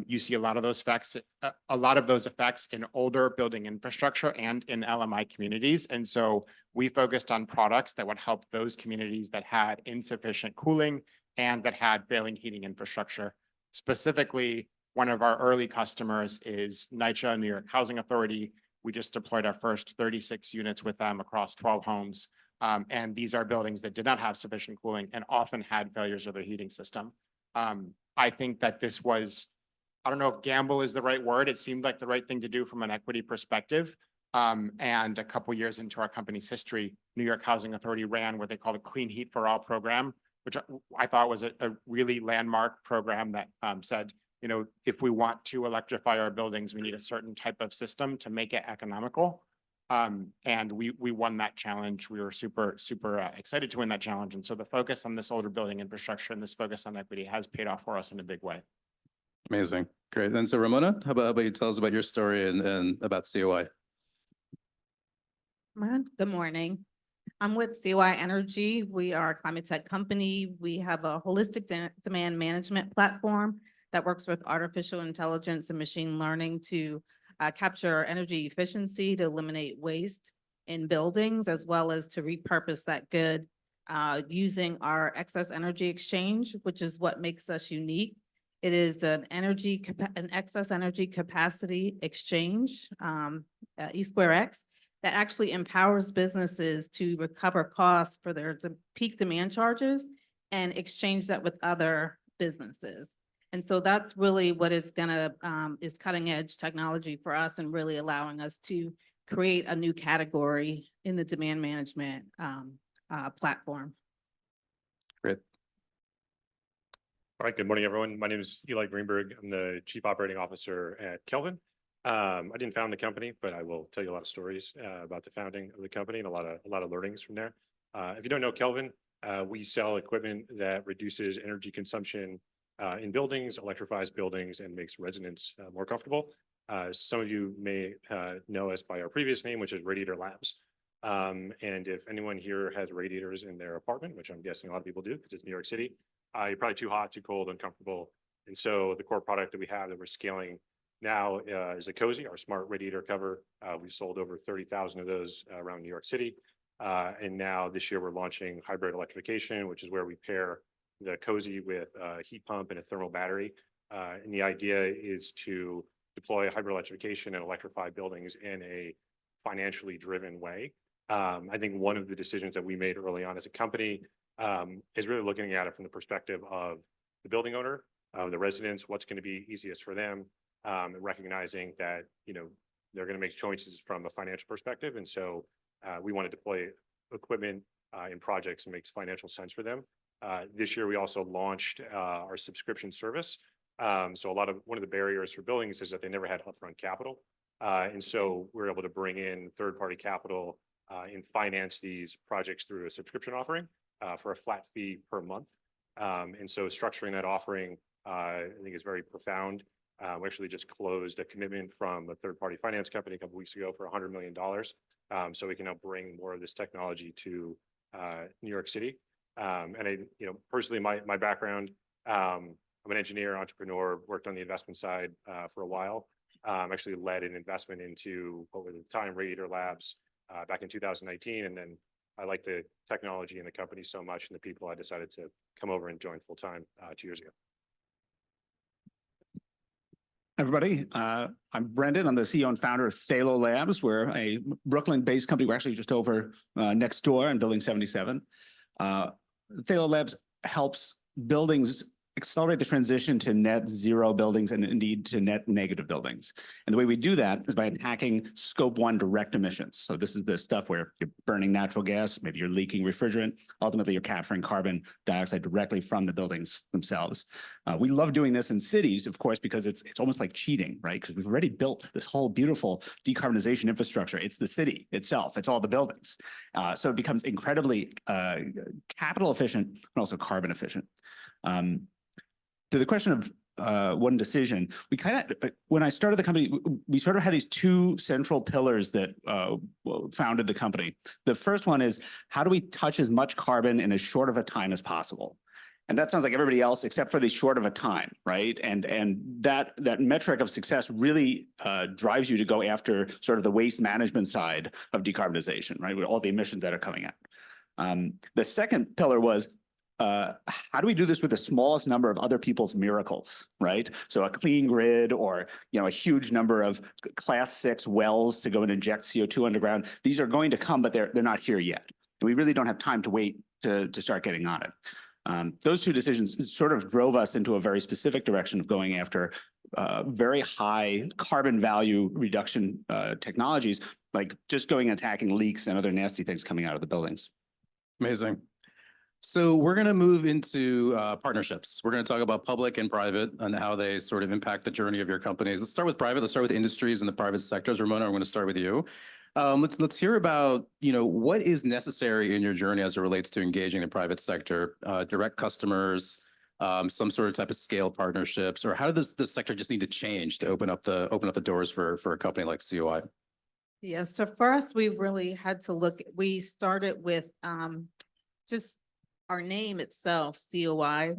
You see a lot of those effects in older building infrastructure and in LMI communities. And so we focused on products that would help those communities that had insufficient cooling and that had failing heating infrastructure. Specifically, one of our early customers is NYCHA, New York Housing Authority. We just deployed our first 36 units with them across 12 homes. And these are buildings that did not have sufficient cooling and often had failures of their heating system. I think that this was, I don't know if gamble is the right word. It seemed like the right thing to do from an equity perspective. And a couple years into our company's history, New York Housing Authority ran what they call the Clean Heat for All program, which I thought was a really landmark program that said, you know, if we want to electrify our buildings, we need a certain type of system to make it economical. And we won that challenge. We were super excited to win that challenge. And so the focus on this older building infrastructure and this focus on equity has paid off for us in a big way. Amazing. Great. And so Ramona, how about you tell us about your story and about COI? Good morning. I'm with COI Energy. We are a climate tech company. We have a holistic demand management platform that works with artificial intelligence and machine learning to capture energy efficiency, to eliminate waste in buildings, as well as to repurpose that good using our excess energy exchange, which is what makes us unique. It is an excess energy capacity exchange, E2X, that actually empowers businesses to recover costs for their peak demand charges and exchange that with other businesses. And so that's really what is is cutting edge technology for us and really allowing us to create a new category in the demand management platform. Great. All right, good morning, everyone. My name is Eli Greenberg. I'm the Chief Operating Officer at Kelvin. I didn't found the company, but I will tell you a lot of stories about the founding of the company and a lot of learnings from there. If you don't know Kelvin, we sell equipment that reduces energy consumption in buildings, electrifies buildings, and makes residents more comfortable. Some of you may know us by our previous name, which is Radiator Labs. And if anyone here has radiators in their apartment, which I'm guessing a lot of people do because it's New York City, you're probably too hot, too cold, uncomfortable. And so the core product that we have that we're scaling now is a Cozy, our smart radiator cover. We've sold over 30,000 of those around New York City. And now this year we're launching hybrid electrification, which is where we pair the Cozy with a heat pump and a thermal battery. And the idea is to deploy hybrid electrification and electrify buildings in a financially driven way. I think one of the decisions that we made early on as a company is really looking at it from the perspective of the building owner, the residents, what's going to be easiest for them, and recognizing that, they're going to make choices from a financial perspective. And so we want to deploy equipment in projects that makes financial sense for them. This year, we also launched our subscription service. So one of the barriers for buildings is that they never had upfront capital. And so we're able to bring in third-party capital and finance these projects through a subscription offering for a flat fee per month. And so structuring that offering, I think, is very profound. We actually just closed a commitment from a third-party finance company a couple of weeks ago for $100 million. So we can now bring more of this technology to New York City. And I, personally, my background, I'm an engineer, entrepreneur, worked on the investment side for a while. Actually led an investment into what was at the time Radiator Labs back in 2019. And then I liked the technology and the company so much and the people, I decided to come over and join full time 2 years ago. Everybody, I'm Brendan. I'm the CEO and founder of Thalo Labs. We're a Brooklyn-based company. We're actually just over next door in Building 77. Thalo Labs helps buildings accelerate the transition to net zero buildings and indeed to net negative buildings. And the way we do that is by attacking scope 1 direct emissions. So this is the stuff where you're burning natural gas, maybe you're leaking refrigerant. Ultimately, you're capturing carbon dioxide directly from the buildings themselves. We love doing this in cities, of course, because it's almost like cheating, right? Because we've already built this whole beautiful decarbonization infrastructure. It's the city itself. It's all the buildings. So it becomes incredibly capital efficient and also carbon efficient. To the question of one decision, we when I started the company, we sort of had these two central pillars that founded the company. The first one is, how do we touch as much carbon in as short of a time as possible? And that sounds like everybody else except for the short of a time, right? And that metric of success really drives you to go after sort of the waste management side of decarbonization, right? With all the emissions that are coming out. The second pillar was, how do we do this with the smallest number of other people's miracles, right? So a clean grid or, a huge number of class 6 wells to go and inject CO2 underground. These are going to come, but they're not here yet. And we really don't have time to wait to start getting on it. Those two decisions sort of drove us into a very specific direction of going after very high carbon value reduction technologies, like just going and attacking leaks and other nasty things coming out of the buildings. Amazing. So we're going to move into partnerships. We're going to talk about public and private and how they sort of impact the journey of your companies. Let's start with private. Let's start with industries and the private sectors. Ramona, I'm going to start with you. Let's hear about, what is necessary in your journey as it relates to engaging the private sector, direct customers, some sort of type of scale partnerships, or how does the sector just need to change to open up the doors for a company like COI? Yeah, so for us, we really had to we started with just our name itself, COI,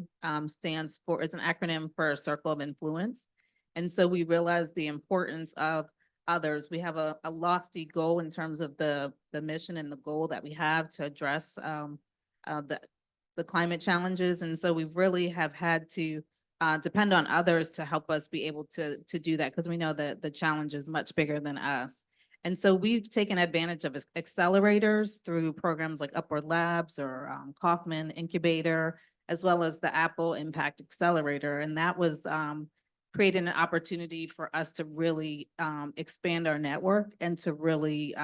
stands for, it's an acronym for Circle of Influence. And so we realized the importance of others. We have a lofty goal in terms of the mission and the goal that we have to address the climate challenges. And so we really have had to depend on others to help us be able to do that, because we know that the challenge is much bigger than us. And so we've taken advantage of accelerators through programs like Upward Labs or Kaufman Incubator, as well as the Apple Impact Accelerator. And that was creating an opportunity for us to really expand our network and to really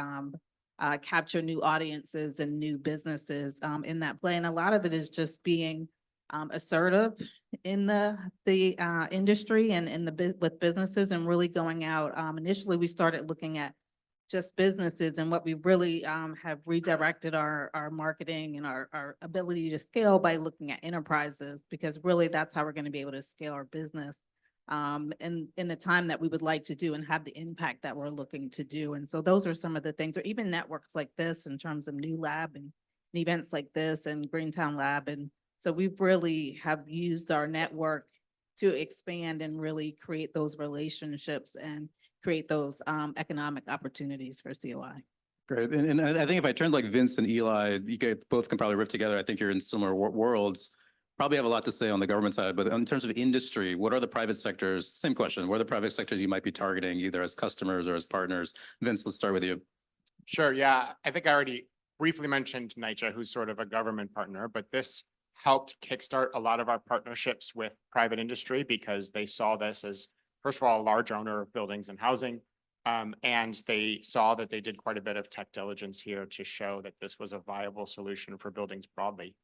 capture new audiences and new businesses in that play. And a lot of it is just being assertive in the industry and with businesses and really going out. Initially, we started looking at just businesses, and what we really have redirected our marketing and our ability to scale by looking at enterprises, because really that's how we're going to be able to scale our business in the time that we would like to do and have the impact that we're looking to do. And so those are some of the things, or even networks like this in terms of Newlab and events like this and Greentown Lab. And so we've really have used our network to expand and really create those relationships and create those economic opportunities for COI. Great. And I think if I turned like Vince and Eli, you guys both can probably riff together. I think you're in similar worlds. Probably have a lot to say on the government side, but in terms of industry, what are the private sectors? Same question. What are the private sectors you might be targeting either as customers or as partners? Vince, let's start with you. Sure, yeah, I think I already briefly mentioned NYCHA, who's sort of a government partner, but this helped kickstart a lot of our partnerships with private industry because they saw this as, first of all, a large owner of buildings and housing. And they saw that they did quite a bit of tech diligence here to show that this was a viable solution for buildings broadly.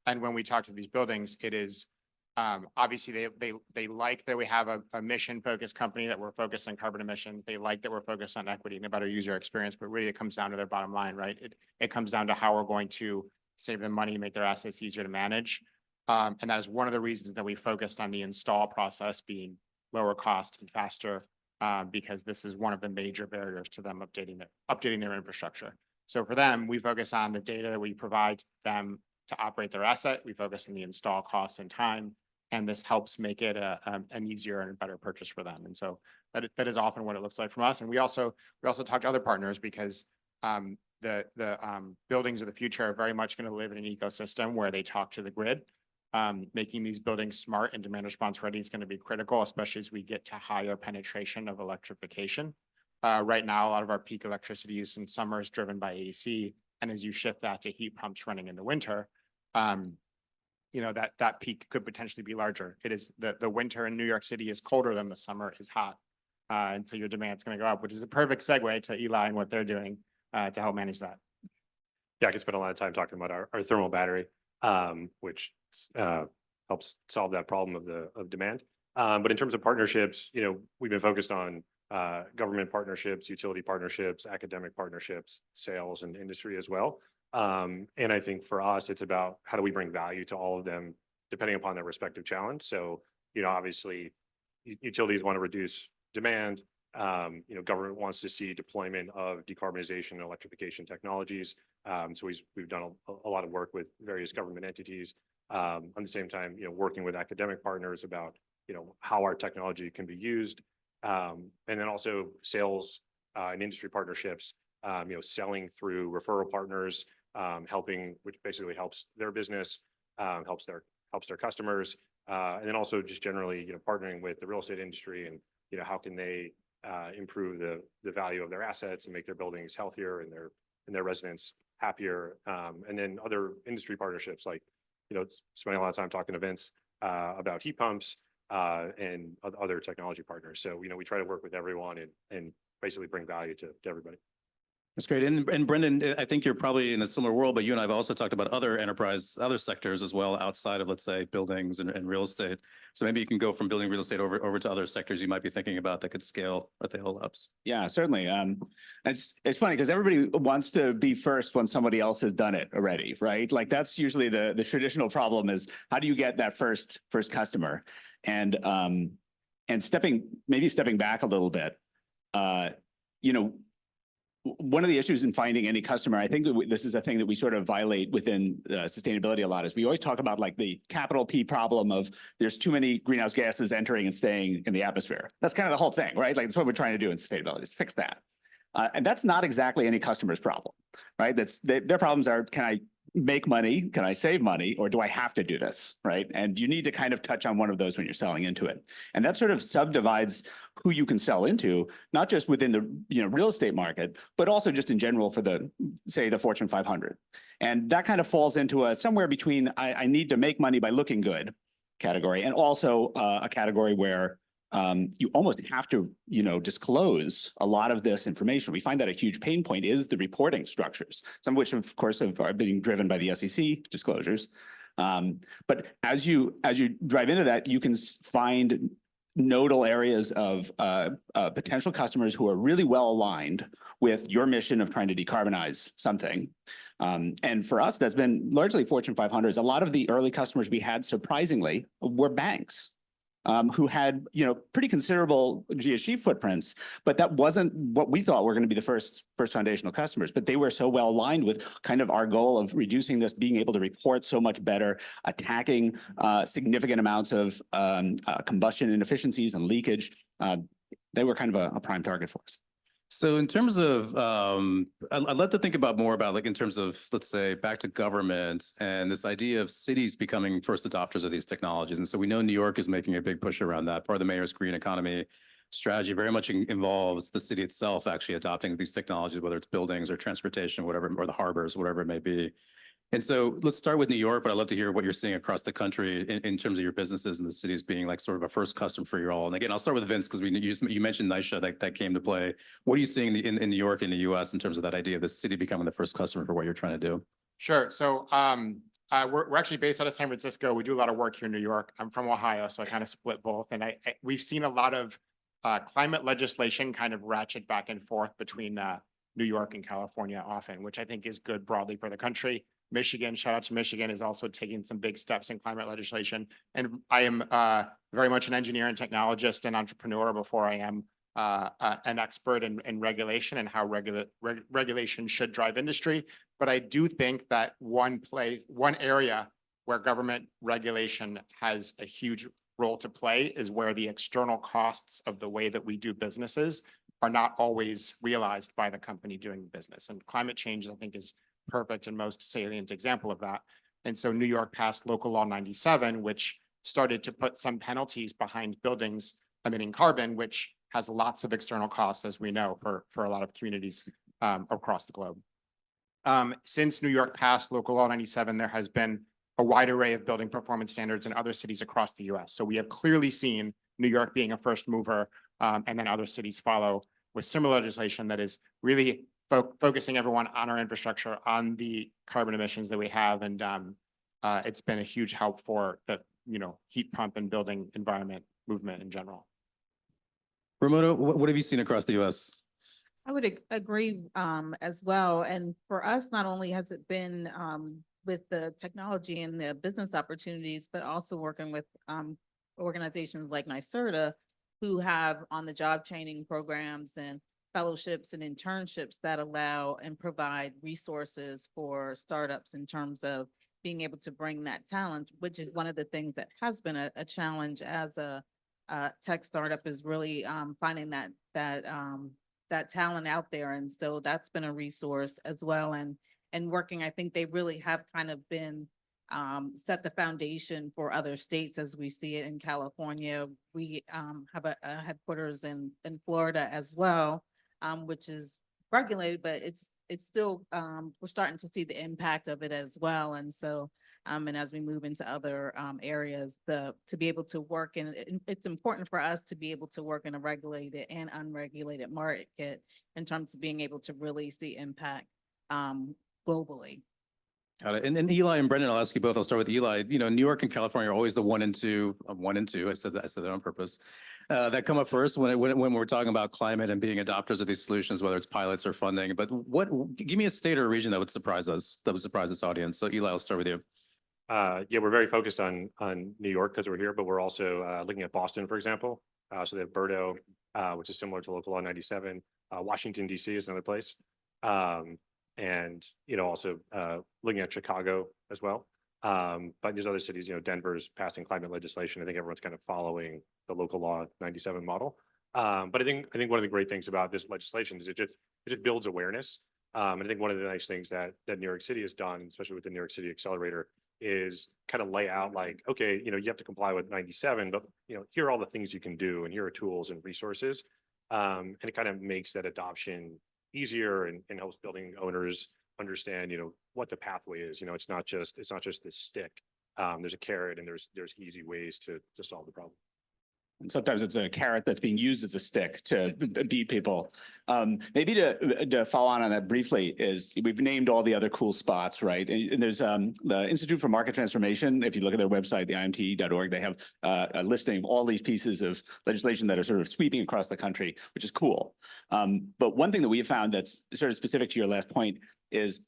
And when we talk to these buildings, it is obviously they like that we have a mission focused company, that we're focused on carbon emissions. They like that we're focused on equity and a better user experience, but really it comes down to their bottom line, right? It comes down to how we're going to save them money, make their assets easier to manage. And that is one of the reasons that we focused on the install process being lower cost and faster, because this is one of the major barriers to them updating their infrastructure. So for them, we focus on the data that we provide them to operate their asset. We focus on the install costs and time, and this helps make it an easier and better purchase for them. And so that is often what it looks like from us. And we also talk to other partners because the buildings of the future are very much going to live in an ecosystem where they talk to the grid. Making these buildings smart and demand response ready is going to be critical, especially as we get to higher penetration of electrification. Right now, a lot of our peak electricity use in summer is driven by AC. And as you shift that to heat pumps running in the winter, that peak could potentially be larger. It is the winter in New York City is colder than the summer is hot. And so your demand's going to go up, which is a perfect segue to Eli and what they're doing to help manage that. Yeah, I can spend a lot of time talking about our thermal battery, which helps solve that problem of demand. But in terms of partnerships, we've been focused on government partnerships, utility partnerships, academic partnerships, sales, and industry as well. And I think for us, it's about how do we bring value to all of them, depending upon their respective challenge. So, obviously, utilities want to reduce demand. Government wants to see deployment of decarbonization and electrification technologies. So we've done a lot of work with various government entities. At the same time, working with academic partners about, how our technology can be used. And then also sales and industry partnerships, selling through referral partners, helping, which basically helps their business, helps their customers. And then also just generally, partnering with the real estate industry and, how can they improve the value of their assets and make their buildings healthier and their residents happier. And then other industry partnerships like, spending a lot of time talking to Vince about heat pumps and other technology partners. So, we try to work with everyone and basically bring value to everybody. That's great. And Brendan, I think you're probably in a similar world, but you and I have also talked about other sectors as well outside of, let's say, buildings and real estate. So maybe you can go from building real estate over to other sectors you might be thinking about that could scale at the Hill Labs. Yeah, certainly. It's funny because everybody wants to be first when somebody else has done it already, right? Like that's usually the traditional problem is how do you get that first customer? And stepping back a little bit, one of the issues in finding any customer, I think this is a thing that we sort of violate within sustainability a lot, is we always talk about like the capital P problem of there's too many greenhouse gases entering and staying in the atmosphere. That's kind of the whole thing, right? Like that's what we're trying to do in sustainability is fix that. And that's not exactly any customer's problem, right? Their problems are, can I make money? Can I save money? Or do I have to do this, right? And you need to kind of touch on one of those when you're selling into it. And that sort of subdivides who you can sell into, not just within the real estate market, but also just in general for the Fortune 500. And that kind of falls into a somewhere between I need to make money by looking good category, and also a category where you almost have to, disclose a lot of this information. We find that a huge pain point is the reporting structures, some of which, of course, are being driven by the SEC disclosures. But as you drive into that, you can find nodal areas of potential customers who are really well aligned with your mission of trying to decarbonize something. And for us, that's been largely Fortune 500s. A lot of the early customers we had, surprisingly, were banks. Who had, pretty considerable GSG footprints, but that wasn't what we thought were going to be the first foundational customers. But they were so well aligned with kind of our goal of reducing this, being able to report so much better, attacking significant amounts of combustion inefficiencies and leakage. They were kind of a prime target for us. So in terms of, I'd love to think about more about like in terms of, let's say, back to government and this idea of cities becoming first adopters of these technologies. And so we know New York is making a big push around that. Part of the mayor's green economy strategy very much involves the city itself actually adopting these technologies, whether it's buildings or transportation, whatever, or the harbors, whatever it may be. And so let's start with New York, but I'd love to hear what you're seeing across the country in terms of your businesses and the cities being like sort of a first customer for you all. And again, I'll start with Vince because you mentioned NYSHA that came to play. What are you seeing in New York and the US in terms of that idea of the city becoming the first customer for what you're trying to do? Sure. So we're actually based out of San Francisco. We do a lot of work here in New York. I'm from Ohio, so I kind of split both. And we've seen a lot of climate legislation kind of ratchet back and forth between New York and California often, which I think is good broadly for the country. Michigan, shout out to Michigan, is also taking some big steps in climate legislation. And I am very much an engineer and technologist and entrepreneur before I am an expert in regulation and how regulation should drive industry. But I do think that one area where government regulation has a huge role to play is where the external costs of the way that we do businesses are not always realized by the company doing business. And climate change, I think, is perfect and most salient example of that. And so New York passed Local Law 97, which started to put some penalties behind buildings emitting carbon, which has lots of external costs, as we know, for a lot of communities across the globe. Since New York passed Local Law 97, there has been a wide array of building performance standards in other cities across the US. So we have clearly seen New York being a first mover, and then other cities follow with similar legislation that is really focusing everyone on our infrastructure, on the carbon emissions that we have. And it's been a huge help for the heat pump and building environment movement in general. Ramona, what have you seen across the US? I would agree as well. And for us, not only has it been with the technology and the business opportunities, but also working with organizations like NYSERDA, who have on-the-job training programs and fellowships and internships that allow and provide resources for startups in terms of being able to bring that talent, which is one of the things that has been a challenge as a tech startup, is really finding that talent out there. And so that's been a resource as well. And working, I think they really have kind of been set the foundation for other states as we see it in California. We have a headquarters in Florida as well, which is regulated, but it's still, we're starting to see the impact of it as well. And so, and as we move into other areas, to be able to work in, it's important for us to be able to work in a regulated and unregulated market in terms of being able to really see impact globally. Got it. And Eli and Brendan, I'll ask you both. I'll start with Eli. New York and California are always the one and two. I said that on purpose. That come up first when we're talking about climate and being adopters of these solutions, whether it's pilots or funding. But give me a state or a region that would surprise us, that would surprise this audience. So Eli, I'll start with you. Yeah, we're very focused on New York because we're here, but we're also looking at Boston, for example. So they have Bordeaux, which is similar to Local Law 97. Washington, D.C. is another place. And also looking at Chicago as well. But there's other cities, Denver's passing climate legislation. I think everyone's kind of following the Local Law 97 model. But I think one of the great things about this legislation is it just builds awareness. And I think one of the nice things that New York City has done, especially with the New York City Accelerator, is kind of lay out like, okay, you have to comply with 97, but here are all the things you can do, and here are tools and resources. And it kind of makes that adoption easier and helps building owners understand, what the pathway is. It's not just this stick. There's a carrot, and there's easy ways to solve the problem. And sometimes it's a carrot that's being used as a stick to beat people. Maybe to follow on that briefly is we've named all the other cool spots, right? And there's the Institute for Market Transformation. If you look at their website, the IMT.org, they have a listing of all these pieces of legislation that are sort of sweeping across the country, which is cool. But one thing that we have found that's sort of specific to your last point is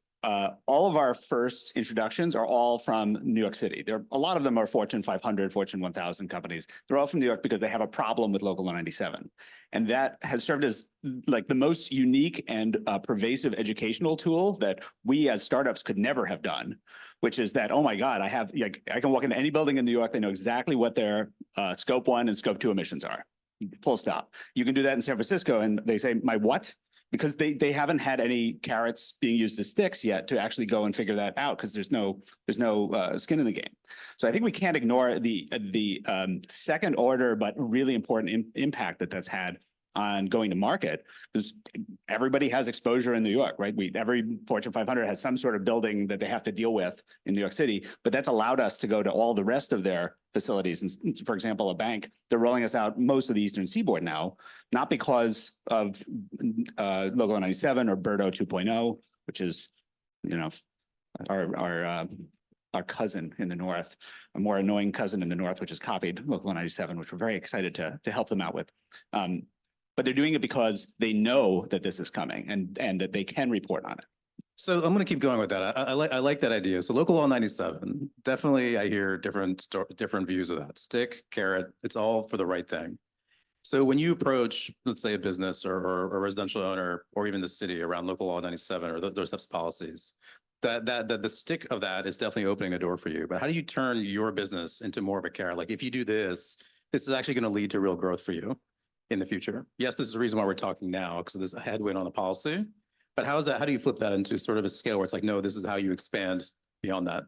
all of our first introductions are all from New York City. A lot of them are Fortune 500, Fortune 1000 companies. They're all from New York because they have a problem with Local 197. And that has served as like the most unique and pervasive educational tool that we as startups could never have done, which is that, oh my God, I can walk into any building in New York, they know exactly what their scope 1 and scope 2 emissions are. Full stop. You can do that in San Francisco and they say, my what? Because they haven't had any carrots being used as sticks yet to actually go and figure that out because there's no skin in the game. So I think we can't ignore the second order but really important impact that that's had on going to market, because everybody has exposure in New York, right? Every Fortune 500 has some sort of building that they have to deal with in New York City, but that's allowed us to go to all the rest of their facilities. And for example, a bank, they're rolling us out most of the Eastern Seaboard now, not because of Local 197 or Birdo 2.0, which is, you know, our cousin in the north, a more annoying cousin in the north, which has copied Local 197, which we're very excited to help them out with. But they're doing it because they know that this is coming and that they can report on it. So I'm going to keep going with that. I like that idea. So Local Law 97, definitely I hear different views of that. Stick, carrot, it's all for the right thing. So when you approach, let's say a business or a residential owner, or even the city around Local Law 97 or those types of policies, that the stick of that is definitely opening a door for you. But how do you turn your business into more of a carrot? Like if you do this, this is actually going to lead to real growth for you in the future. Yes, this is the reason why we're talking now, because there's a headwind on the policy. But how do you flip that into sort of a scale where it's like, no, this is how you expand beyond that?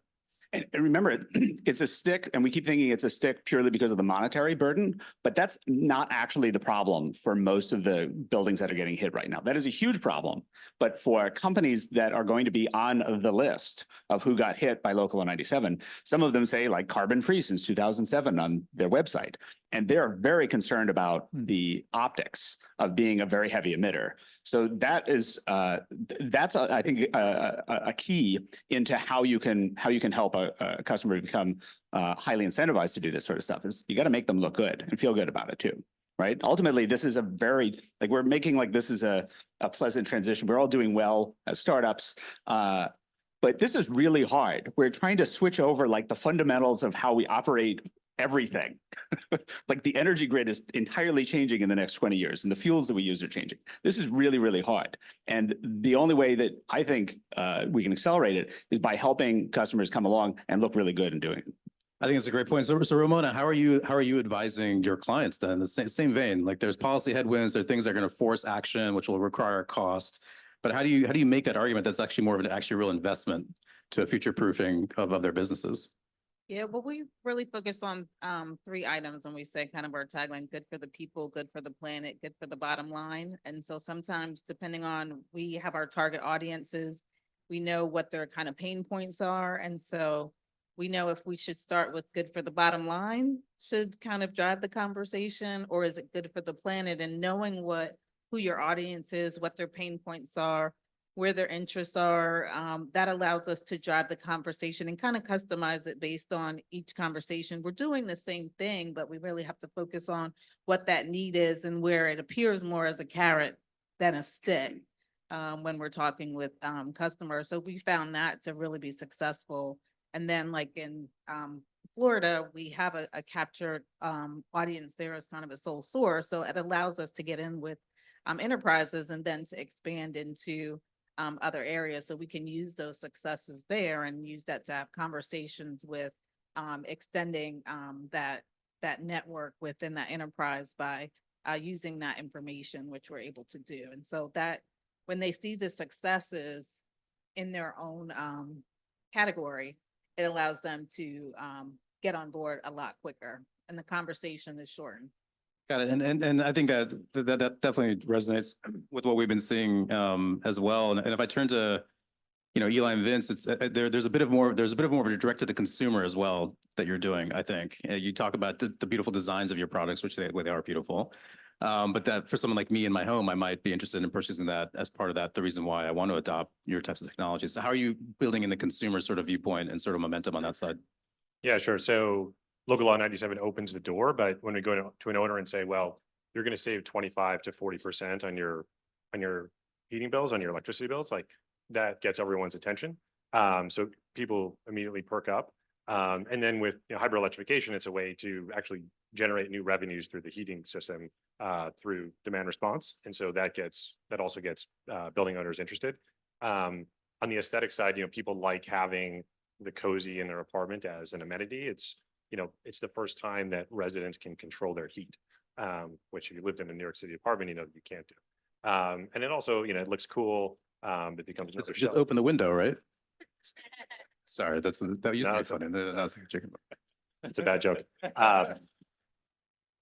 And remember, it's a stick, and we keep thinking it's a stick purely because of the monetary burden, but that's not actually the problem for most of the buildings that are getting hit right now. That is a huge problem. But for companies that are going to be on the list of who got hit by Local 197, some of them say like carbon free since 2007 on their website. And they're very concerned about the optics of being a very heavy emitter. So that is I think a key into how you can help a customer become highly incentivized to do this sort of stuff. Is you got to make them look good and feel good about it too, right? Ultimately, this is we're making like this is a pleasant transition. We're all doing well as startups. But this is really hard. We're trying to switch over like the fundamentals of how we operate everything. Like the energy grid is entirely changing in the next 20 years and the fuels that we use are changing. This is really, really hard. And the only way that I think we can accelerate it is by helping customers come along and look really good in doing it. I think it's a great point. So Ramona, how are you advising your clients then? In the same vein, like there's policy headwinds, there are things that are going to force action, which will require cost. But how do you make that argument that's actually more of an actually real investment to a future proofing of their businesses? Yeah, well, we really focus on 3 items when we say kind of our tagline: good for the people, good for the planet, good for the bottom line. And so sometimes depending on, we have our target audiences, we know what their kind of pain points are. And so we know if we should start with good for the bottom line should kind of drive the conversation, or is it good for the planet? And knowing who your audience is, what their pain points are, where their interests are, that allows us to drive the conversation and kind of customize it based on each conversation. We're doing the same thing, but we really have to focus on what that need is and where it appears more as a carrot than a stick when we're talking with customers. So we found that to really be successful. And then like in Florida, we have a captured audience there as kind of a sole source. So it allows us to get in with enterprises and then to expand into other areas. So we can use those successes there and use that to have conversations with extending that network within that enterprise by using that information, which we're able to do. And so that when they see the successes in their own category, it allows them to get on board a lot quicker and the conversation is shortened. Got it. And I think that definitely resonates with what we've been seeing as well. And if I turn to, you know, Eli and Vince, it's there's a bit of more of a direct to the consumer as well that you're doing, I think. You talk about the beautiful designs of your products, which they are beautiful. But that for someone like me in my home, I might be interested in purchasing that as part of that, the reason why I want to adopt your types of technologies. So how are you building in the consumer sort of viewpoint and sort of momentum on that side? Yeah, sure. So local law 97 opens the door, but when we go to an owner and say, well, you're going to save 25 to 40% on your heating bills, on your electricity bills, like that gets everyone's attention. So people immediately perk up. And then with hybrid electrification, it's a way to actually generate new revenues through the heating system through demand response. And so that also gets building owners interested. On the aesthetic side, people like having the cozy in their apartment as an amenity. It's the first time that residents can control their heat, which if you lived in a New York City apartment, you can't do. And then also, it looks cool. It becomes another Just shelf. open the window, right? Sorry, that used to No, be it's funny. No, no, chicken. It's a bad joke.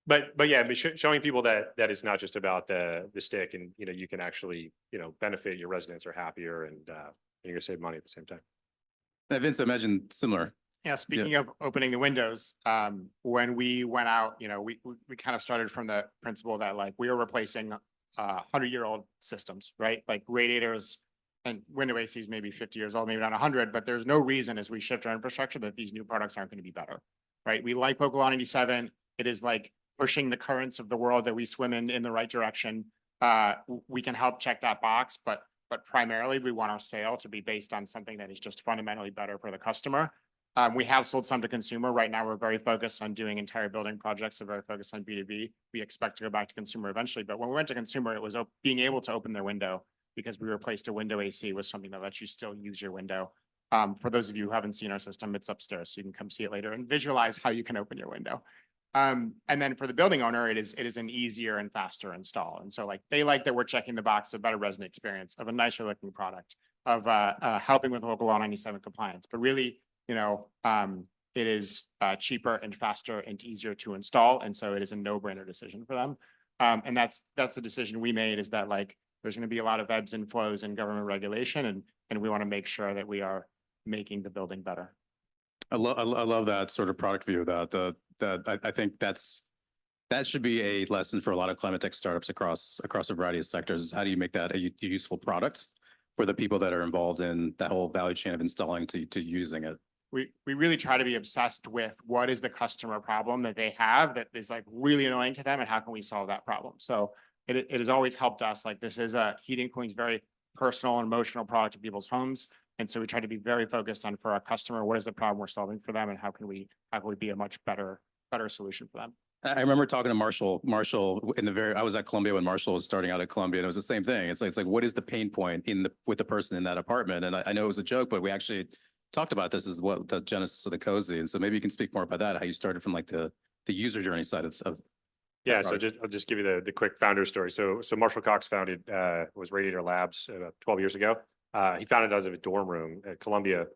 But yeah, showing people that it's not just about the stick, and you can actually benefit. Your residents are happier, and you're gonna save money at the same time. Vince, I imagine similar. Yeah, speaking of opening the windows, when we went out, we kind of started from the principle that like we were replacing 100-year-old systems, right? Like radiators and window ACs maybe 50 years old, maybe not 100, but there's no reason as we shift our infrastructure that these new products aren't going to be better, right? We like Local Law 97. It is like pushing the currents of the world that we swim in the right direction. We can help check that box, but primarily we want our sale to be based on something that is just fundamentally better for the customer. We have sold some to consumer. Right now, we're very focused on doing entire building projects. So very focused on B2B. We expect to go back to consumer eventually. But when we went to consumer, it was being able to open their window because we replaced a window AC with something that lets you still use your window. For those of you who haven't seen our system, it's upstairs. So you can come see it later and visualize how you can open your window. And then for the building owner, it is an easier and faster install. And so like they like that we're checking the box of a better resident experience, of a nicer looking product, of helping with Local Law 97 compliance. But really, it is cheaper and faster and easier to install. And so it is a no-brainer decision for them. And that's the decision we made, is that like there's going to be a lot of ebbs and flows in government regulation, and we want to make sure that we are making the building better. I love that sort of product view. I think that should be a lesson for a lot of climate tech startups across a variety of sectors. How do you make that a useful product for the people that are involved in that whole value chain of installing to using it? We really try to be obsessed with what is the customer problem that they have that is like really annoying to them, and how can we solve that problem? So it has always helped us. Like this is heating cooling is very personal and emotional product to people's homes. And so we try to be very focused on, for our customer, what is the problem we're solving for them, and how can we be a much better solution for them. I remember talking to Marshall I was at Columbia when Marshall was starting out at Columbia, and it was the same thing. It's like, what is the pain point with the person in that apartment? And I know it was a joke, but we actually talked about this as what the genesis of the Cozy. And so maybe you can speak more about that, how you started from like the user journey side of Yeah, so I'll just give you the quick founder story. So Marshall Cox was Radiator Labs 12 years ago. He founded it out of a dorm room at Columbia.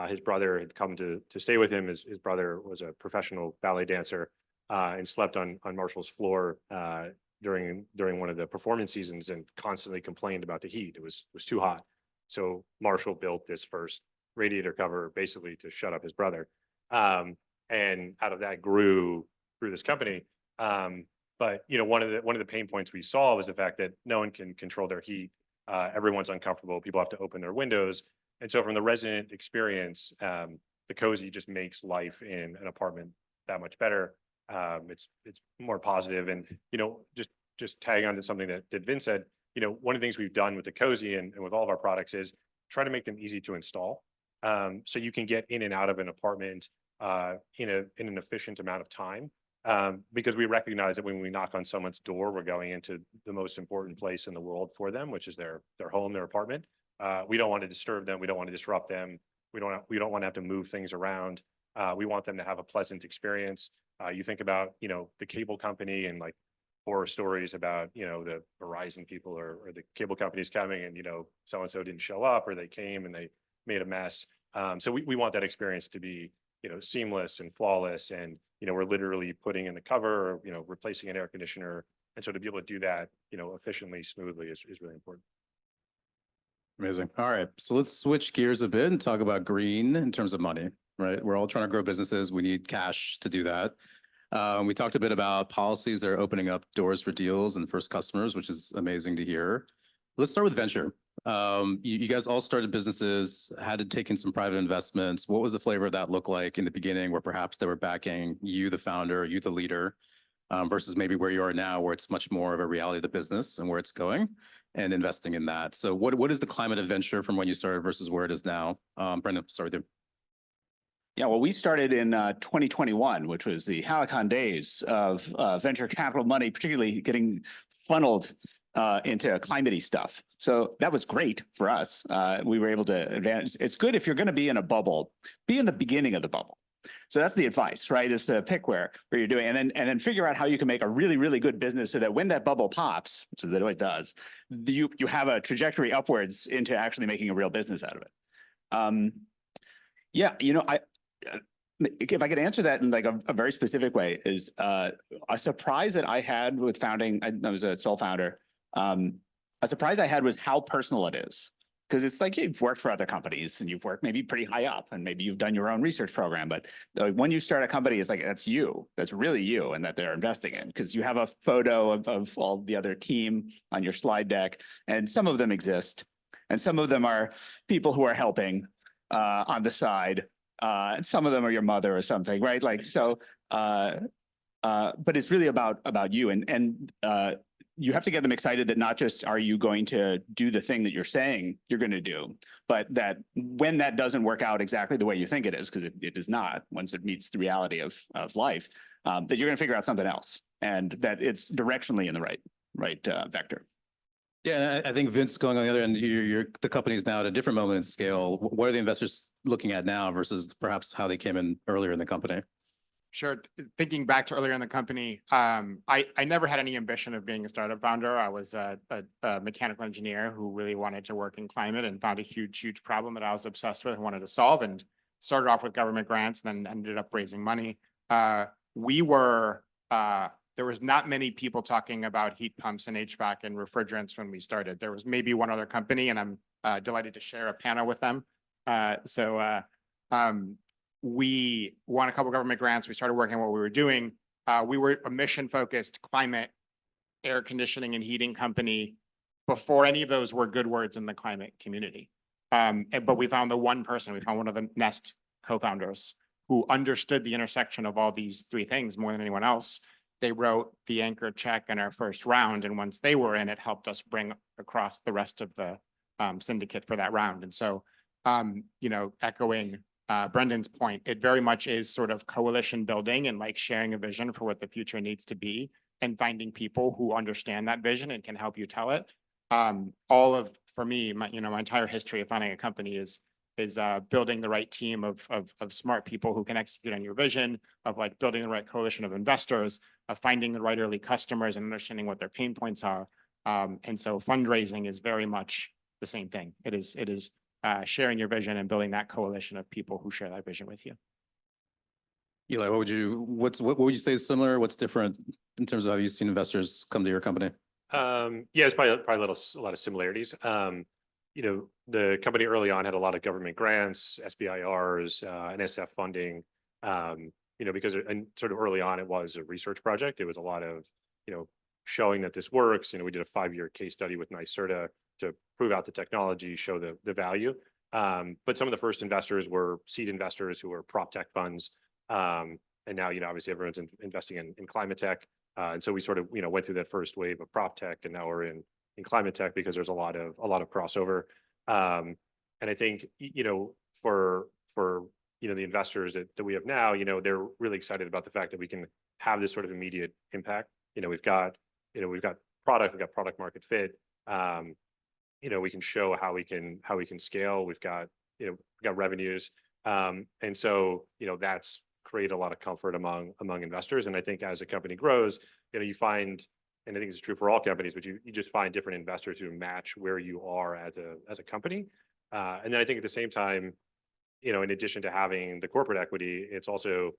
His brother had come to stay with him. His brother was a professional ballet dancer and slept on Marshall's floor during one of the performance seasons, and constantly complained about the heat. It was too hot. So Marshall built this first radiator cover basically to shut up his brother. And out of that grew this company. But one of the pain points we saw was the fact that no one can control their heat. Everyone's uncomfortable. People have to open their windows. And so from the resident experience, the Cozy just makes life in an apartment that much better. It's more positive. And, just tag on to something that Vin said, one of the things we've done with the Cozy and with all of our products is try to make them easy to install. So you can get in and out of an apartment in an efficient amount of time. Because we recognize that when we knock on someone's door, we're going into the most important place in the world for them, which is their home, their apartment. We don't want to disturb them. We don't want to disrupt them. We don't want to have to move things around. We want them to have a pleasant experience. You think about, the cable company and like horror stories about, the Verizon people or the cable companies coming and, so-and-so didn't show up, or they came and they made a mess. So we want that experience to be, seamless and flawless. And, we're literally putting in the cover, or, replacing an air conditioner. And so to be able to do that, efficiently, smoothly is really important. Amazing. All right. So let's switch gears a bit and talk about green in terms of money, right? We're all trying to grow businesses. We need cash to do that. We talked a bit about policies that are opening up doors for deals and first customers, which is amazing to hear. Let's start with venture. You guys all started businesses, had to take in some private investments. What was the flavor of that look like in the beginning, where perhaps they were backing you, the founder, you, the leader, versus maybe where you are now, where it's much more of a reality of the business and where it's going and investing in that. So what is the climate of venture from when you started versus where it is now? Brendan, start with you. Yeah, well, we started in 2021, which was the Halicon days of venture capital money, particularly getting funneled into climate-y stuff. So that was great for us. We were able to advance. It's good if you're going to be in a bubble, be in the beginning of the bubble. So that's the advice, right? Is to pick where you're doing, and then figure out how you can make a really, really good business so that when that bubble pops, which is the way it does, you have a trajectory upwards into actually making a real business out of it. Yeah, if I could answer that in like a very specific way, is a surprise that I had with founding. I was a sole founder. A surprise I had was how personal it is. Because it's like you've worked for other companies and you've worked maybe pretty high up and maybe you've done your own research program. But when you start a company, it's like, that's you, that's really you, and that they're investing in, because you have a photo of all the other team on your slide deck, and some of them exist. And some of them are people who are helping on the side. And some of them are your mother or something, right? Like, so, but it's really about you. And you have to get them excited that not just are you going to do the thing that you're saying you're going to do, but that when that doesn't work out exactly the way you think it is, because it is not, once it meets the reality of life, that you're going to figure out something else, and that it's directionally in the right vector. Yeah, and I think Vince, going on the other end, the company's now at a different moment in scale. What are the investors looking at now versus perhaps how they came in earlier in the company? Sure. Thinking back to earlier in the company, I never had any ambition of being a startup founder. I was a mechanical engineer who really wanted to work in climate and found a huge problem that I was obsessed with and wanted to solve, and started off with government grants and then ended up raising money. There was not many people talking about heat pumps and HVAC and refrigerants when we started. There was maybe one other company, and I'm delighted to share a panel with them. We won a couple of government grants. We started working on what we were doing. We were a mission-focused climate, air conditioning, and heating company before any of those were good words in the climate community. But we found one of the Nest co-founders who understood the intersection of all these three things more than anyone else. They wrote the anchor check in our first round, and once they were in, it helped us bring across the rest of the syndicate for that round. And so, echoing Brendan's point, it very much is sort of coalition building and like sharing a vision for what the future needs to be, and finding people who understand that vision and can help you tell it. For me, my entire history of founding a company is building the right team of smart people who can execute on your vision, of like building the right coalition of investors, of finding the right early customers and understanding what their pain points are. And so fundraising is very much the same thing. It is sharing your vision and building that coalition of people who share that vision with you. Eli, what would you say is similar? What's different in terms of how you've seen investors come to your company? Yeah, it's probably a lot of similarities. The company early on had a lot of government grants, SBIRs, NSF funding. Because sort of early on it was a research project. It was a lot of showing that this works. We did a 5-year case study with NYSERDA to prove out the technology, show the value. But some of the first investors were seed investors who were prop tech funds. And now, obviously everyone's investing in climate tech. And so we sort of, went through that first wave of prop tech, and now we're in climate tech because there's a lot of crossover. And I think, for the investors that we have now, they're really excited about the fact that we can have this sort of immediate impact. We've got product market fit. We can show how we can scale. We've got revenues. And so, that's create a lot of comfort among investors. And I think as a company grows, you find, and I think it's true for all companies, but you just find different investors who match where you are as a company. And then I think at the same time, in addition to having the corporate equity, it's also,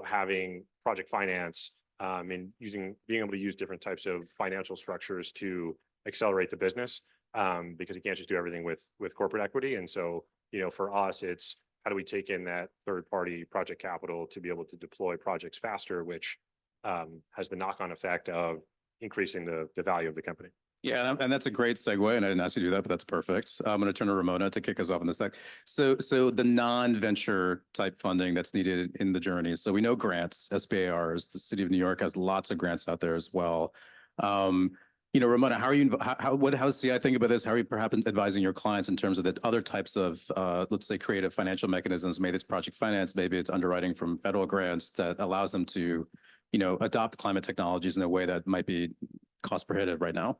having project finance, and being able to use different types of financial structures to accelerate the business. because you can't just do everything with corporate equity. And so, for us, it's how do we take in that third-party project capital to be able to deploy projects faster, which has the knock-on effect of increasing the value of the company. Yeah, and that's a great segue, and I didn't ask you to do that, but that's perfect. I'm going to turn to Ramona to kick us off in this sec. So the non-venture type funding that's needed in the journey. So we know grants, SBARs, the city of New York has lots of grants out there as well. Ramona, how are you, how's CI think about this? How are you perhaps advising your clients in terms of the other types of, let's say, creative financial mechanisms? Maybe it's project finance, maybe it's underwriting from federal grants that allows them to, adopt climate technologies in a way that might be cost prohibitive right now.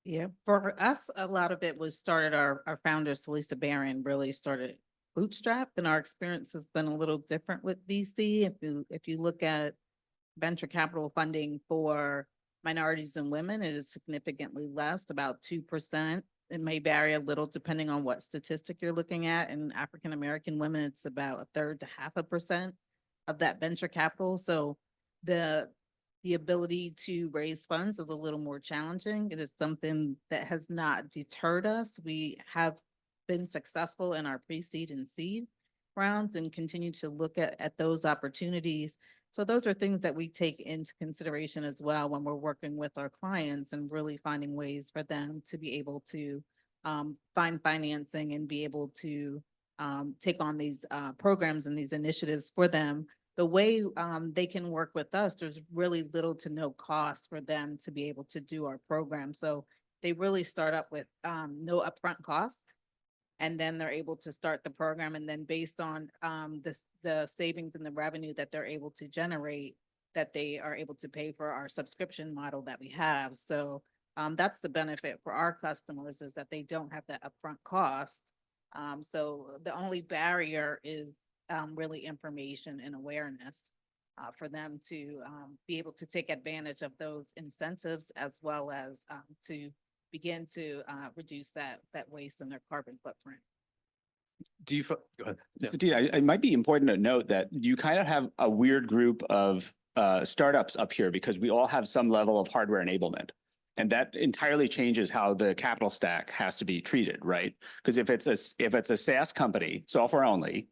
Yeah, for us, a lot of it was started, our founder, Celisa Barron, really started bootstrap, and our experience has been a little different with VC. If you look at venture capital funding for minorities and women, it is significantly less, about 2%. It may vary a little depending on what statistic you're looking at. In African-American women, it's about 1/3 to 0.5% of that venture capital. So the ability to raise funds is a little more challenging. It is something that has not deterred us. We have been successful in our pre-seed and seed rounds and continue to look at those opportunities. So those are things that we take into consideration as well when we're working with our clients and really finding ways for them to be able to find financing and be able to take on these programs and these initiatives for them. The way they can work with us, there's really little to no cost for them to be able to do our program. So they really start up with no upfront cost, and then they're able to start the program. And then based on the savings and the revenue that they're able to generate, that they are able to pay for our subscription model that we have. So that's the benefit for our customers, is that they don't have that upfront cost. So the only barrier is really information and awareness for them to be able to take advantage of those incentives, as well as to begin to reduce that waste and their carbon footprint. Go ahead. Yeah. Yeah, it might be important to note that you kind of have a weird group of startups up here because we all have some level of hardware enablement. And that entirely changes how the capital stack has to be treated, right? Because if it's a SaaS company, software only,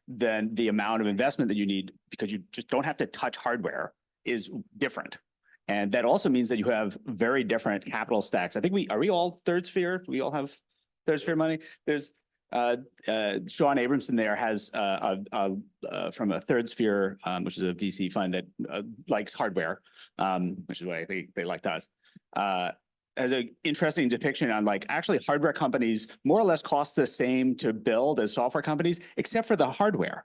then the amount of investment that you need, because you just don't have to touch hardware, is different. And that also means that you have very different capital stacks. I think are we all third sphere? We all have third sphere money. There's Sean Abramson there has from a third sphere, which is a VC fund that likes hardware, which is why I think they liked us. Has an interesting depiction on actually hardware companies more or less cost the same to build as software companies, except for the hardware.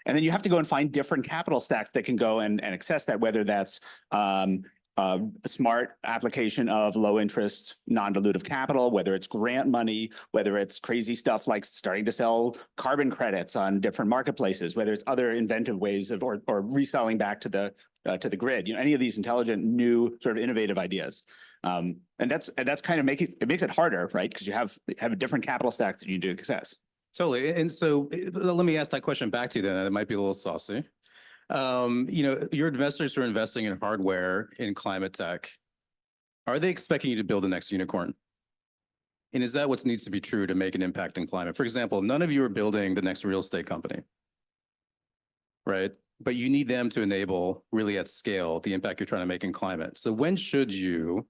And then you have to go and find different capital stacks that can go and access that, whether that's a smart application of low interest, non-dilutive capital, whether it's grant money, whether it's crazy stuff like starting to sell carbon credits on different marketplaces, whether it's other inventive ways of or reselling back to the grid, any of these intelligent, new sort of innovative ideas. And that's kind of makes it harder, right? Because you have a different capital stacks that you do access. Totally. And so let me ask that question back to you then. It might be a little saucy. Your investors who are investing in hardware in climate tech, are they expecting you to build the next unicorn? And is that what needs to be true to make an impact in climate? For example, none of you are building the next real estate company, right? But you need them to enable really at scale the impact you're trying to make in climate. So when should you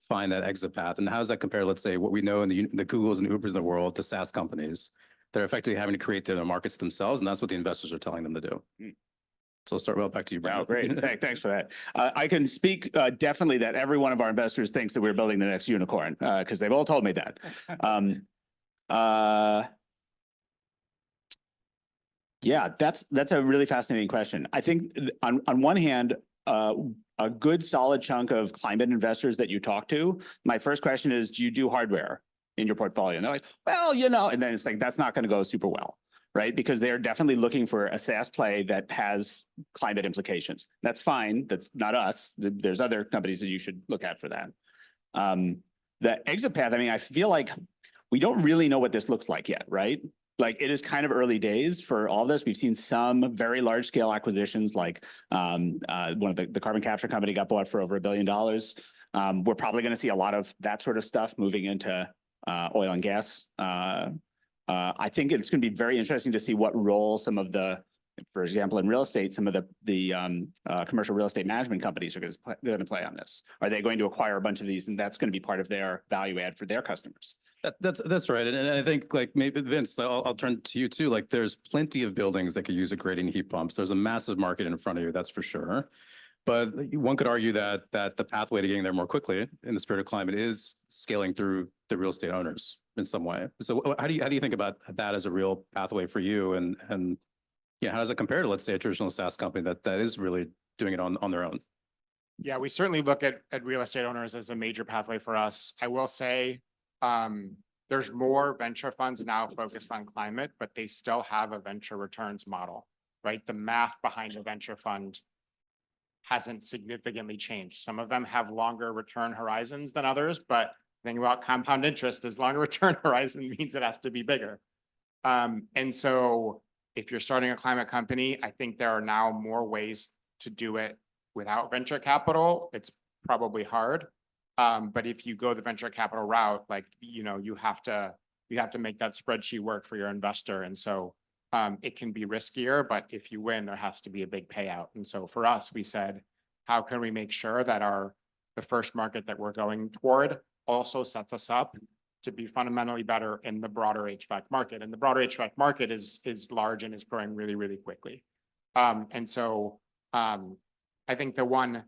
find that exit path? And how does that compare, let's say, what we know in the Googles and Ubers of the world, the SaaS companies, they're effectively having to create their markets themselves, and that's what the investors are telling them to do. So I'll start back to you, Brian. Oh, great. Thanks for that. I can speak definitely that every one of our investors thinks that we're building the next unicorn because they've all told me that. Yeah, that's a really fascinating question. I think on one hand, a good solid chunk of climate investors that you talk to, my first question is, do you do hardware in your portfolio? And they're like, well, and then it's like, that's not going to go super well, right? Because they're definitely looking for a SaaS play that has climate implications. That's fine. That's not us. There's other companies that you should look at for that. The exit path, I feel like we don't really know what this looks like yet, right? It is kind of early days for all this. We've seen some very large scale acquisitions, like one of the carbon capture company got bought for over $1 billion. We're probably going to see a lot of that sort of stuff moving into oil and gas. I think it's going to be very interesting to see what role some of the, for example, in real estate, some of the commercial real estate management companies are going to play on this. Are they going to acquire a bunch of these, and that's going to be part of their value add for their customers? That's right. And I think like maybe Vince, I'll turn to you too. Like there's plenty of buildings that could use a grading heat pumps. There's a massive market in front of you, that's for sure. But one could argue that the pathway to getting there more quickly in the spirit of climate is scaling through the real estate owners in some way. So how do you think about that as a real pathway for you? And yeah, how does it compare to, let's say, a traditional SaaS company that is really doing it on their own? Yeah, we certainly look at real estate owners as a major pathway for us. I will say, there's more venture funds now focused on climate, but they still have a venture returns model, right? The math behind a venture fund hasn't significantly changed. Some of them have longer return horizons than others, but the thing about compound interest is longer return horizon means it has to be bigger. And so if you're starting a climate company, I think there are now more ways to do it without venture capital. It's probably hard. But if you go the venture capital route, like, you have to make that spreadsheet work for your investor. And so it can be riskier, but if you win, there has to be a big payout. And so for us, we said, how can we make sure that the first market that we're going toward also sets us up to be fundamentally better in the broader HVAC market? And the broader HVAC market is large and is growing really, really quickly. And so I think the one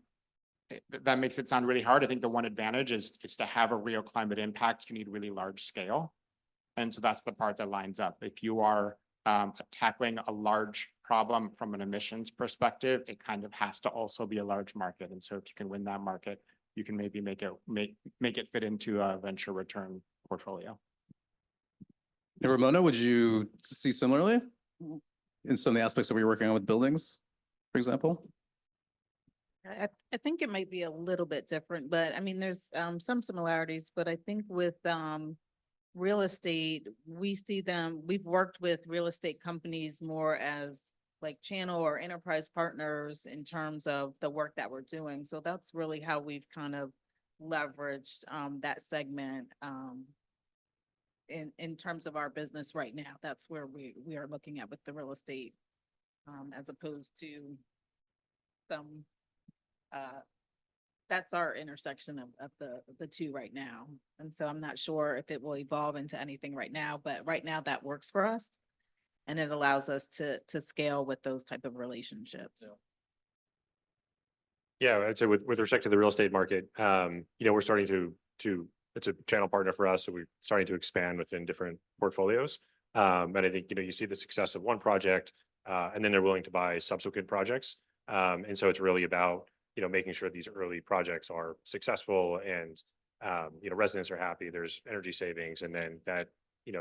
that makes it sound really hard, I think the one advantage is to have a real climate impact, you need really large scale. And so that's the part that lines up. If you are tackling a large problem from an emissions perspective, it kind of has to also be a large market. And so if you can win that market, you can maybe make it fit into a venture return portfolio. And Ramona, would you see similarly in some of the aspects that we're working on with buildings, for example? I think it might be a little bit different, but I mean, there's some similarities, but I think with real estate, we've worked with real estate companies more as like channel or enterprise partners in terms of the work that we're doing. So that's really how we've kind of leveraged that segment in terms of our business right now. That's where we are looking at with the real estate as opposed to some that's our intersection of the two right now. And so I'm not sure if it will evolve into anything right now, but right now that works for us. And it allows us to scale with those type of relationships. Yeah, I'd say with respect to the real estate market, we're starting to it's a channel partner for us. So we're starting to expand within different portfolios. And I think, you see the success of one project and then they're willing to buy subsequent projects. And so it's really about, making sure these early projects are successful and, residents are happy, there's energy savings, and then that,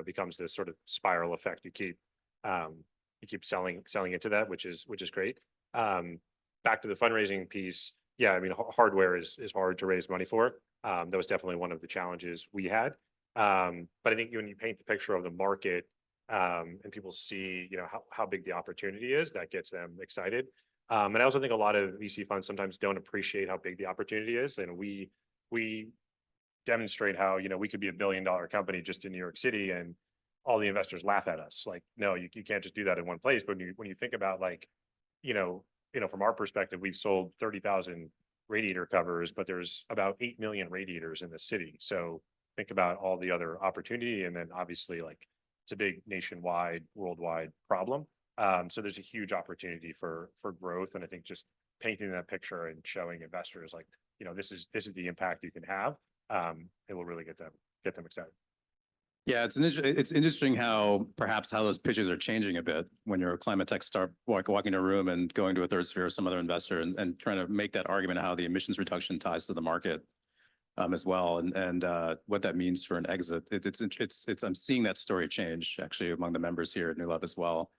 becomes this sort of spiral effect. You keep selling into that, which is great. Back to the fundraising piece. Yeah, I mean, hardware is hard to raise money for. That was definitely one of the challenges we had. But I think when you paint the picture of the market and people see, how big the opportunity is, that gets them excited. And I also think a lot of VC funds sometimes don't appreciate how big the opportunity is. And we demonstrate how, we could be $1 billion company just in New York City, and all the investors laugh at us. Like, no, you can't just do that in one place. But when you think about like, from our perspective, we've sold 30,000 radiator covers, but there's about 8 million radiators in the city. So think about all the other opportunity. And then obviously, like, it's a big nationwide, worldwide problem. So there's a huge opportunity for growth. And I think just painting that picture and showing investors like, this is the impact you can have. It will really get them excited. Yeah, it's interesting how those pitches are changing a bit when your climate tech start walking in a room and going to a third sphere or some other investor and trying to make that argument of how the emissions reduction ties to the market as well, and what that means for an exit. I'm seeing that story change actually among the members here at Newlab as well.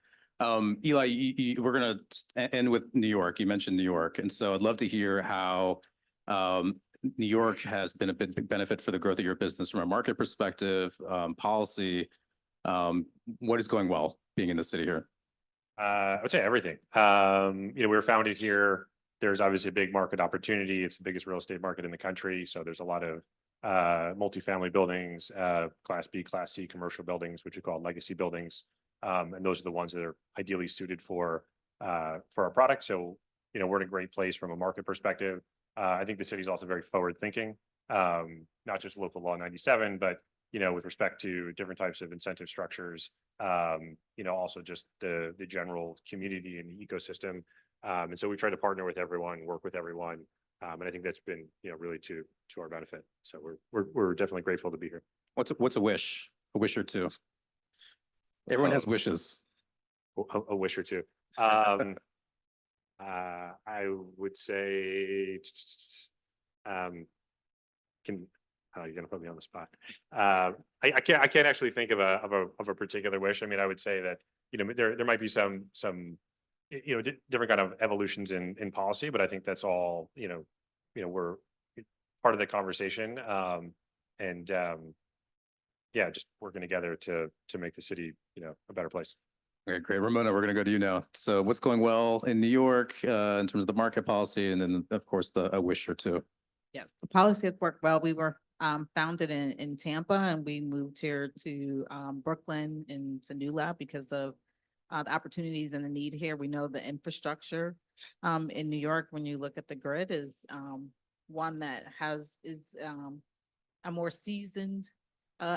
Eli, we're going to end with New York. You mentioned New York, and so I'd love to hear how New York has been a big benefit for the growth of your business from a market perspective, policy. What is going well being in the city here? I would say everything. We were founded here. There's obviously a big market opportunity. It's the biggest real estate market in the country. So there's a lot of multifamily buildings, Class B, Class C commercial buildings, which we call legacy buildings. And those are the ones that are ideally suited for our product. So, we're in a great place from a market perspective. I think the city is also very forward thinking, not just local law 97, but, with respect to different types of incentive structures, also just the general community and the ecosystem. And so we try to partner with everyone, work with everyone. And I think that's been, really to our benefit. So we're definitely grateful to be here. What's a wish? A wish or two? Everyone has wishes. A wish or two. I would say, you're gonna put me on the spot. I can't actually think of a particular wish. I mean, I would say that, there might be some different kind of evolutions in policy, but I think that's all, we're part of the conversation. Yeah, just working together to make the city, a better place. Okay, great. Ramona, we're going to go to you now. So what's going well in New York in terms of the market policy, and then of course a wish or two? Yes, the policy has worked well. We were founded in Tampa, and we moved here to Brooklyn and to Newlab because of the opportunities and the need here. We know the infrastructure in New York, when you look at the grid, is one that is a more seasoned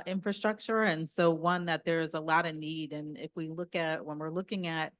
infrastructure. And so one that there is a lot of need. And if we look at, when we're looking at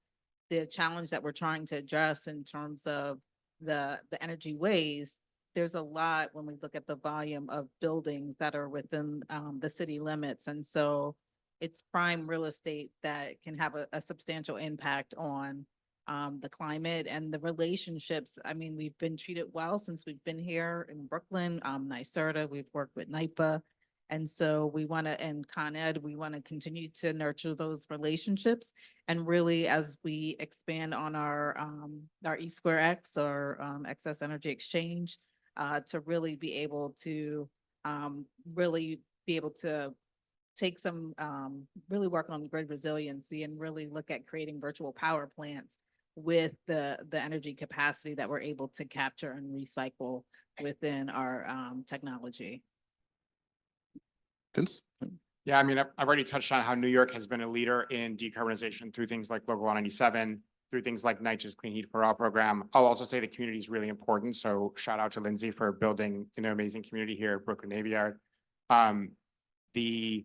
the challenge that we're trying to address in terms of the energy waste, there's a lot when we look at the volume of buildings that are within the city limits. And so it's prime real estate that can have a substantial impact on the climate and the relationships. I mean, we've been treated well since we've been here in Brooklyn, NYSERDA, we've worked with NYPA. And so we want to, and Con Ed, we want to continue to nurture those relationships. And really, as we expand on our E2X or excess energy exchange, to really be able to take some, really work on the grid resiliency and really look at creating virtual power plants with the energy capacity that we're able to capture and recycle within our technology. Vince? Yeah, I mean, I've already touched on how New York has been a leader in decarbonization through things like Local 197, through things like NYCHA's Clean Heat for All program. I'll also say the community is really important. So shout out to Lindsay for building an amazing community here at Brooklyn Navy Yard. The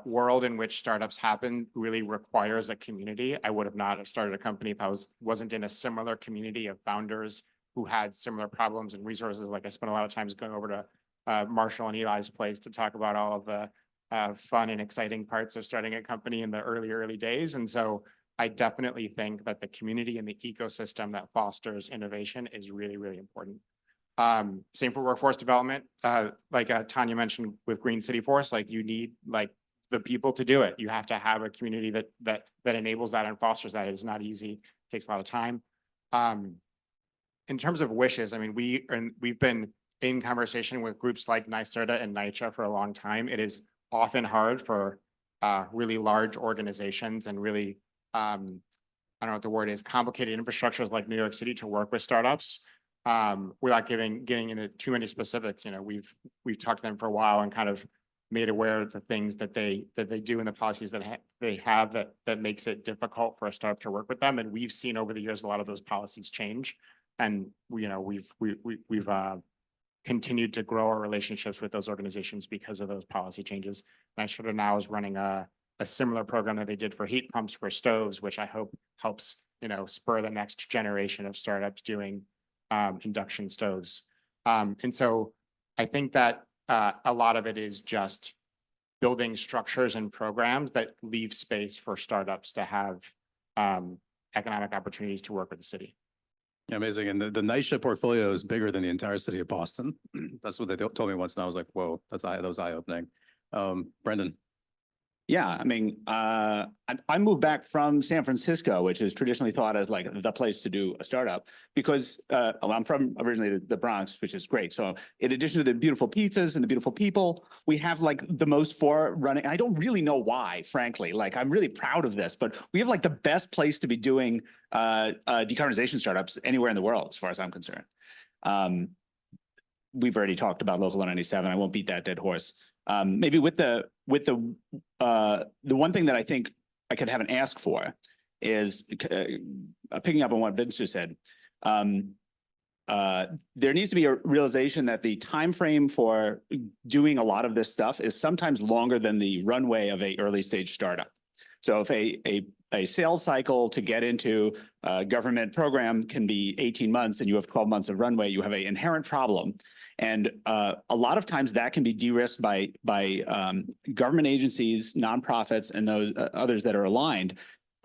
world in which startups happen really requires a community. I would have not have started a company if I wasn't in a similar community of founders who had similar problems and resources. Like I spent a lot of times going over to Marshall and Eli's place to talk about all of the fun and exciting parts of starting a company in the early days. And so I definitely think that the community and the ecosystem that fosters innovation is really, really important. Same for workforce development. Like Tanya mentioned with Green City Force, like you need like the people to do it. You have to have a community that enables that and fosters that. It is not easy. It takes a lot of time. In terms of wishes, I mean, we've been in conversation with groups like NYSERDA and NYCHA for a long time. It is often hard for really large organizations and really, I don't know what the word is, complicated infrastructures like New York City to work with startups. Without getting into too many specifics, we've talked to them for a while and kind of made aware of the things that they do and the policies that they have that makes it difficult for a startup to work with them. And we've seen over the years a lot of those policies change, and we've continued to grow our relationships with those organizations because of those policy changes. NYSERDA now is running a similar program that they did for heat pumps for stoves, which I hope helps spur the next generation of startups doing induction stoves. And so I think that a lot of it is just building structures and programs that leave space for startups to have economic opportunities to work with the city. Amazing. And the NYCHA portfolio is bigger than the entire city of Boston. That's what they told me once. And I was like, whoa, that was eye-opening. Brendan. Yeah, I mean, I moved back from San Francisco, which is traditionally thought as like the place to do a startup, because I'm from originally the Bronx, which is great. So in addition to the beautiful pizzas and the beautiful people, we have like the most running. I don't really know why, frankly. Like I'm really proud of this, but we have like the best place to be doing decarbonization startups anywhere in the world, as far as I'm concerned. we've already talked about Local 197. I won't beat that dead horse. Maybe with the one thing that I think I could have an ask for is picking up on what Vince just said. There needs to be a realization that the time frame for doing a lot of this stuff is sometimes longer than the runway of a early stage startup. So if a sales cycle to get into a government program can be 18 months and you have 12 months of runway, you have an inherent problem. And a lot of times that can be de-risked by government agencies, nonprofits, and those others that are aligned,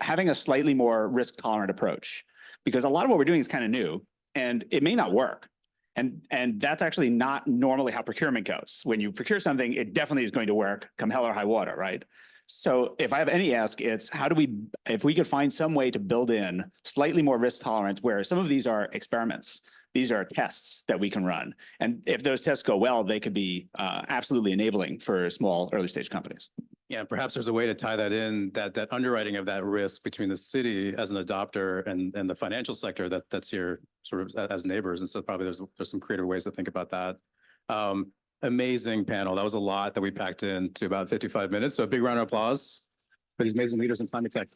having a slightly more risk tolerant approach. Because a lot of what we're doing is kind of new and it may not work. And that's actually not normally how procurement goes. When you procure something, it definitely is going to work come hell or high water, right? So if I have any ask, it's how do we, if we could find some way to build in slightly more risk tolerance where some of these are experiments, these are tests that we can run. And if those tests go well, they could be absolutely enabling for small early stage companies. Yeah, perhaps there's a way to tie that in, that underwriting of that risk between the city as an adopter and the financial sector that's here sort of as neighbors. And so probably there's some creative ways to think about that. Amazing panel. That was a lot that we packed into about 55 minutes. So a big round of applause for these amazing leaders in climate tech.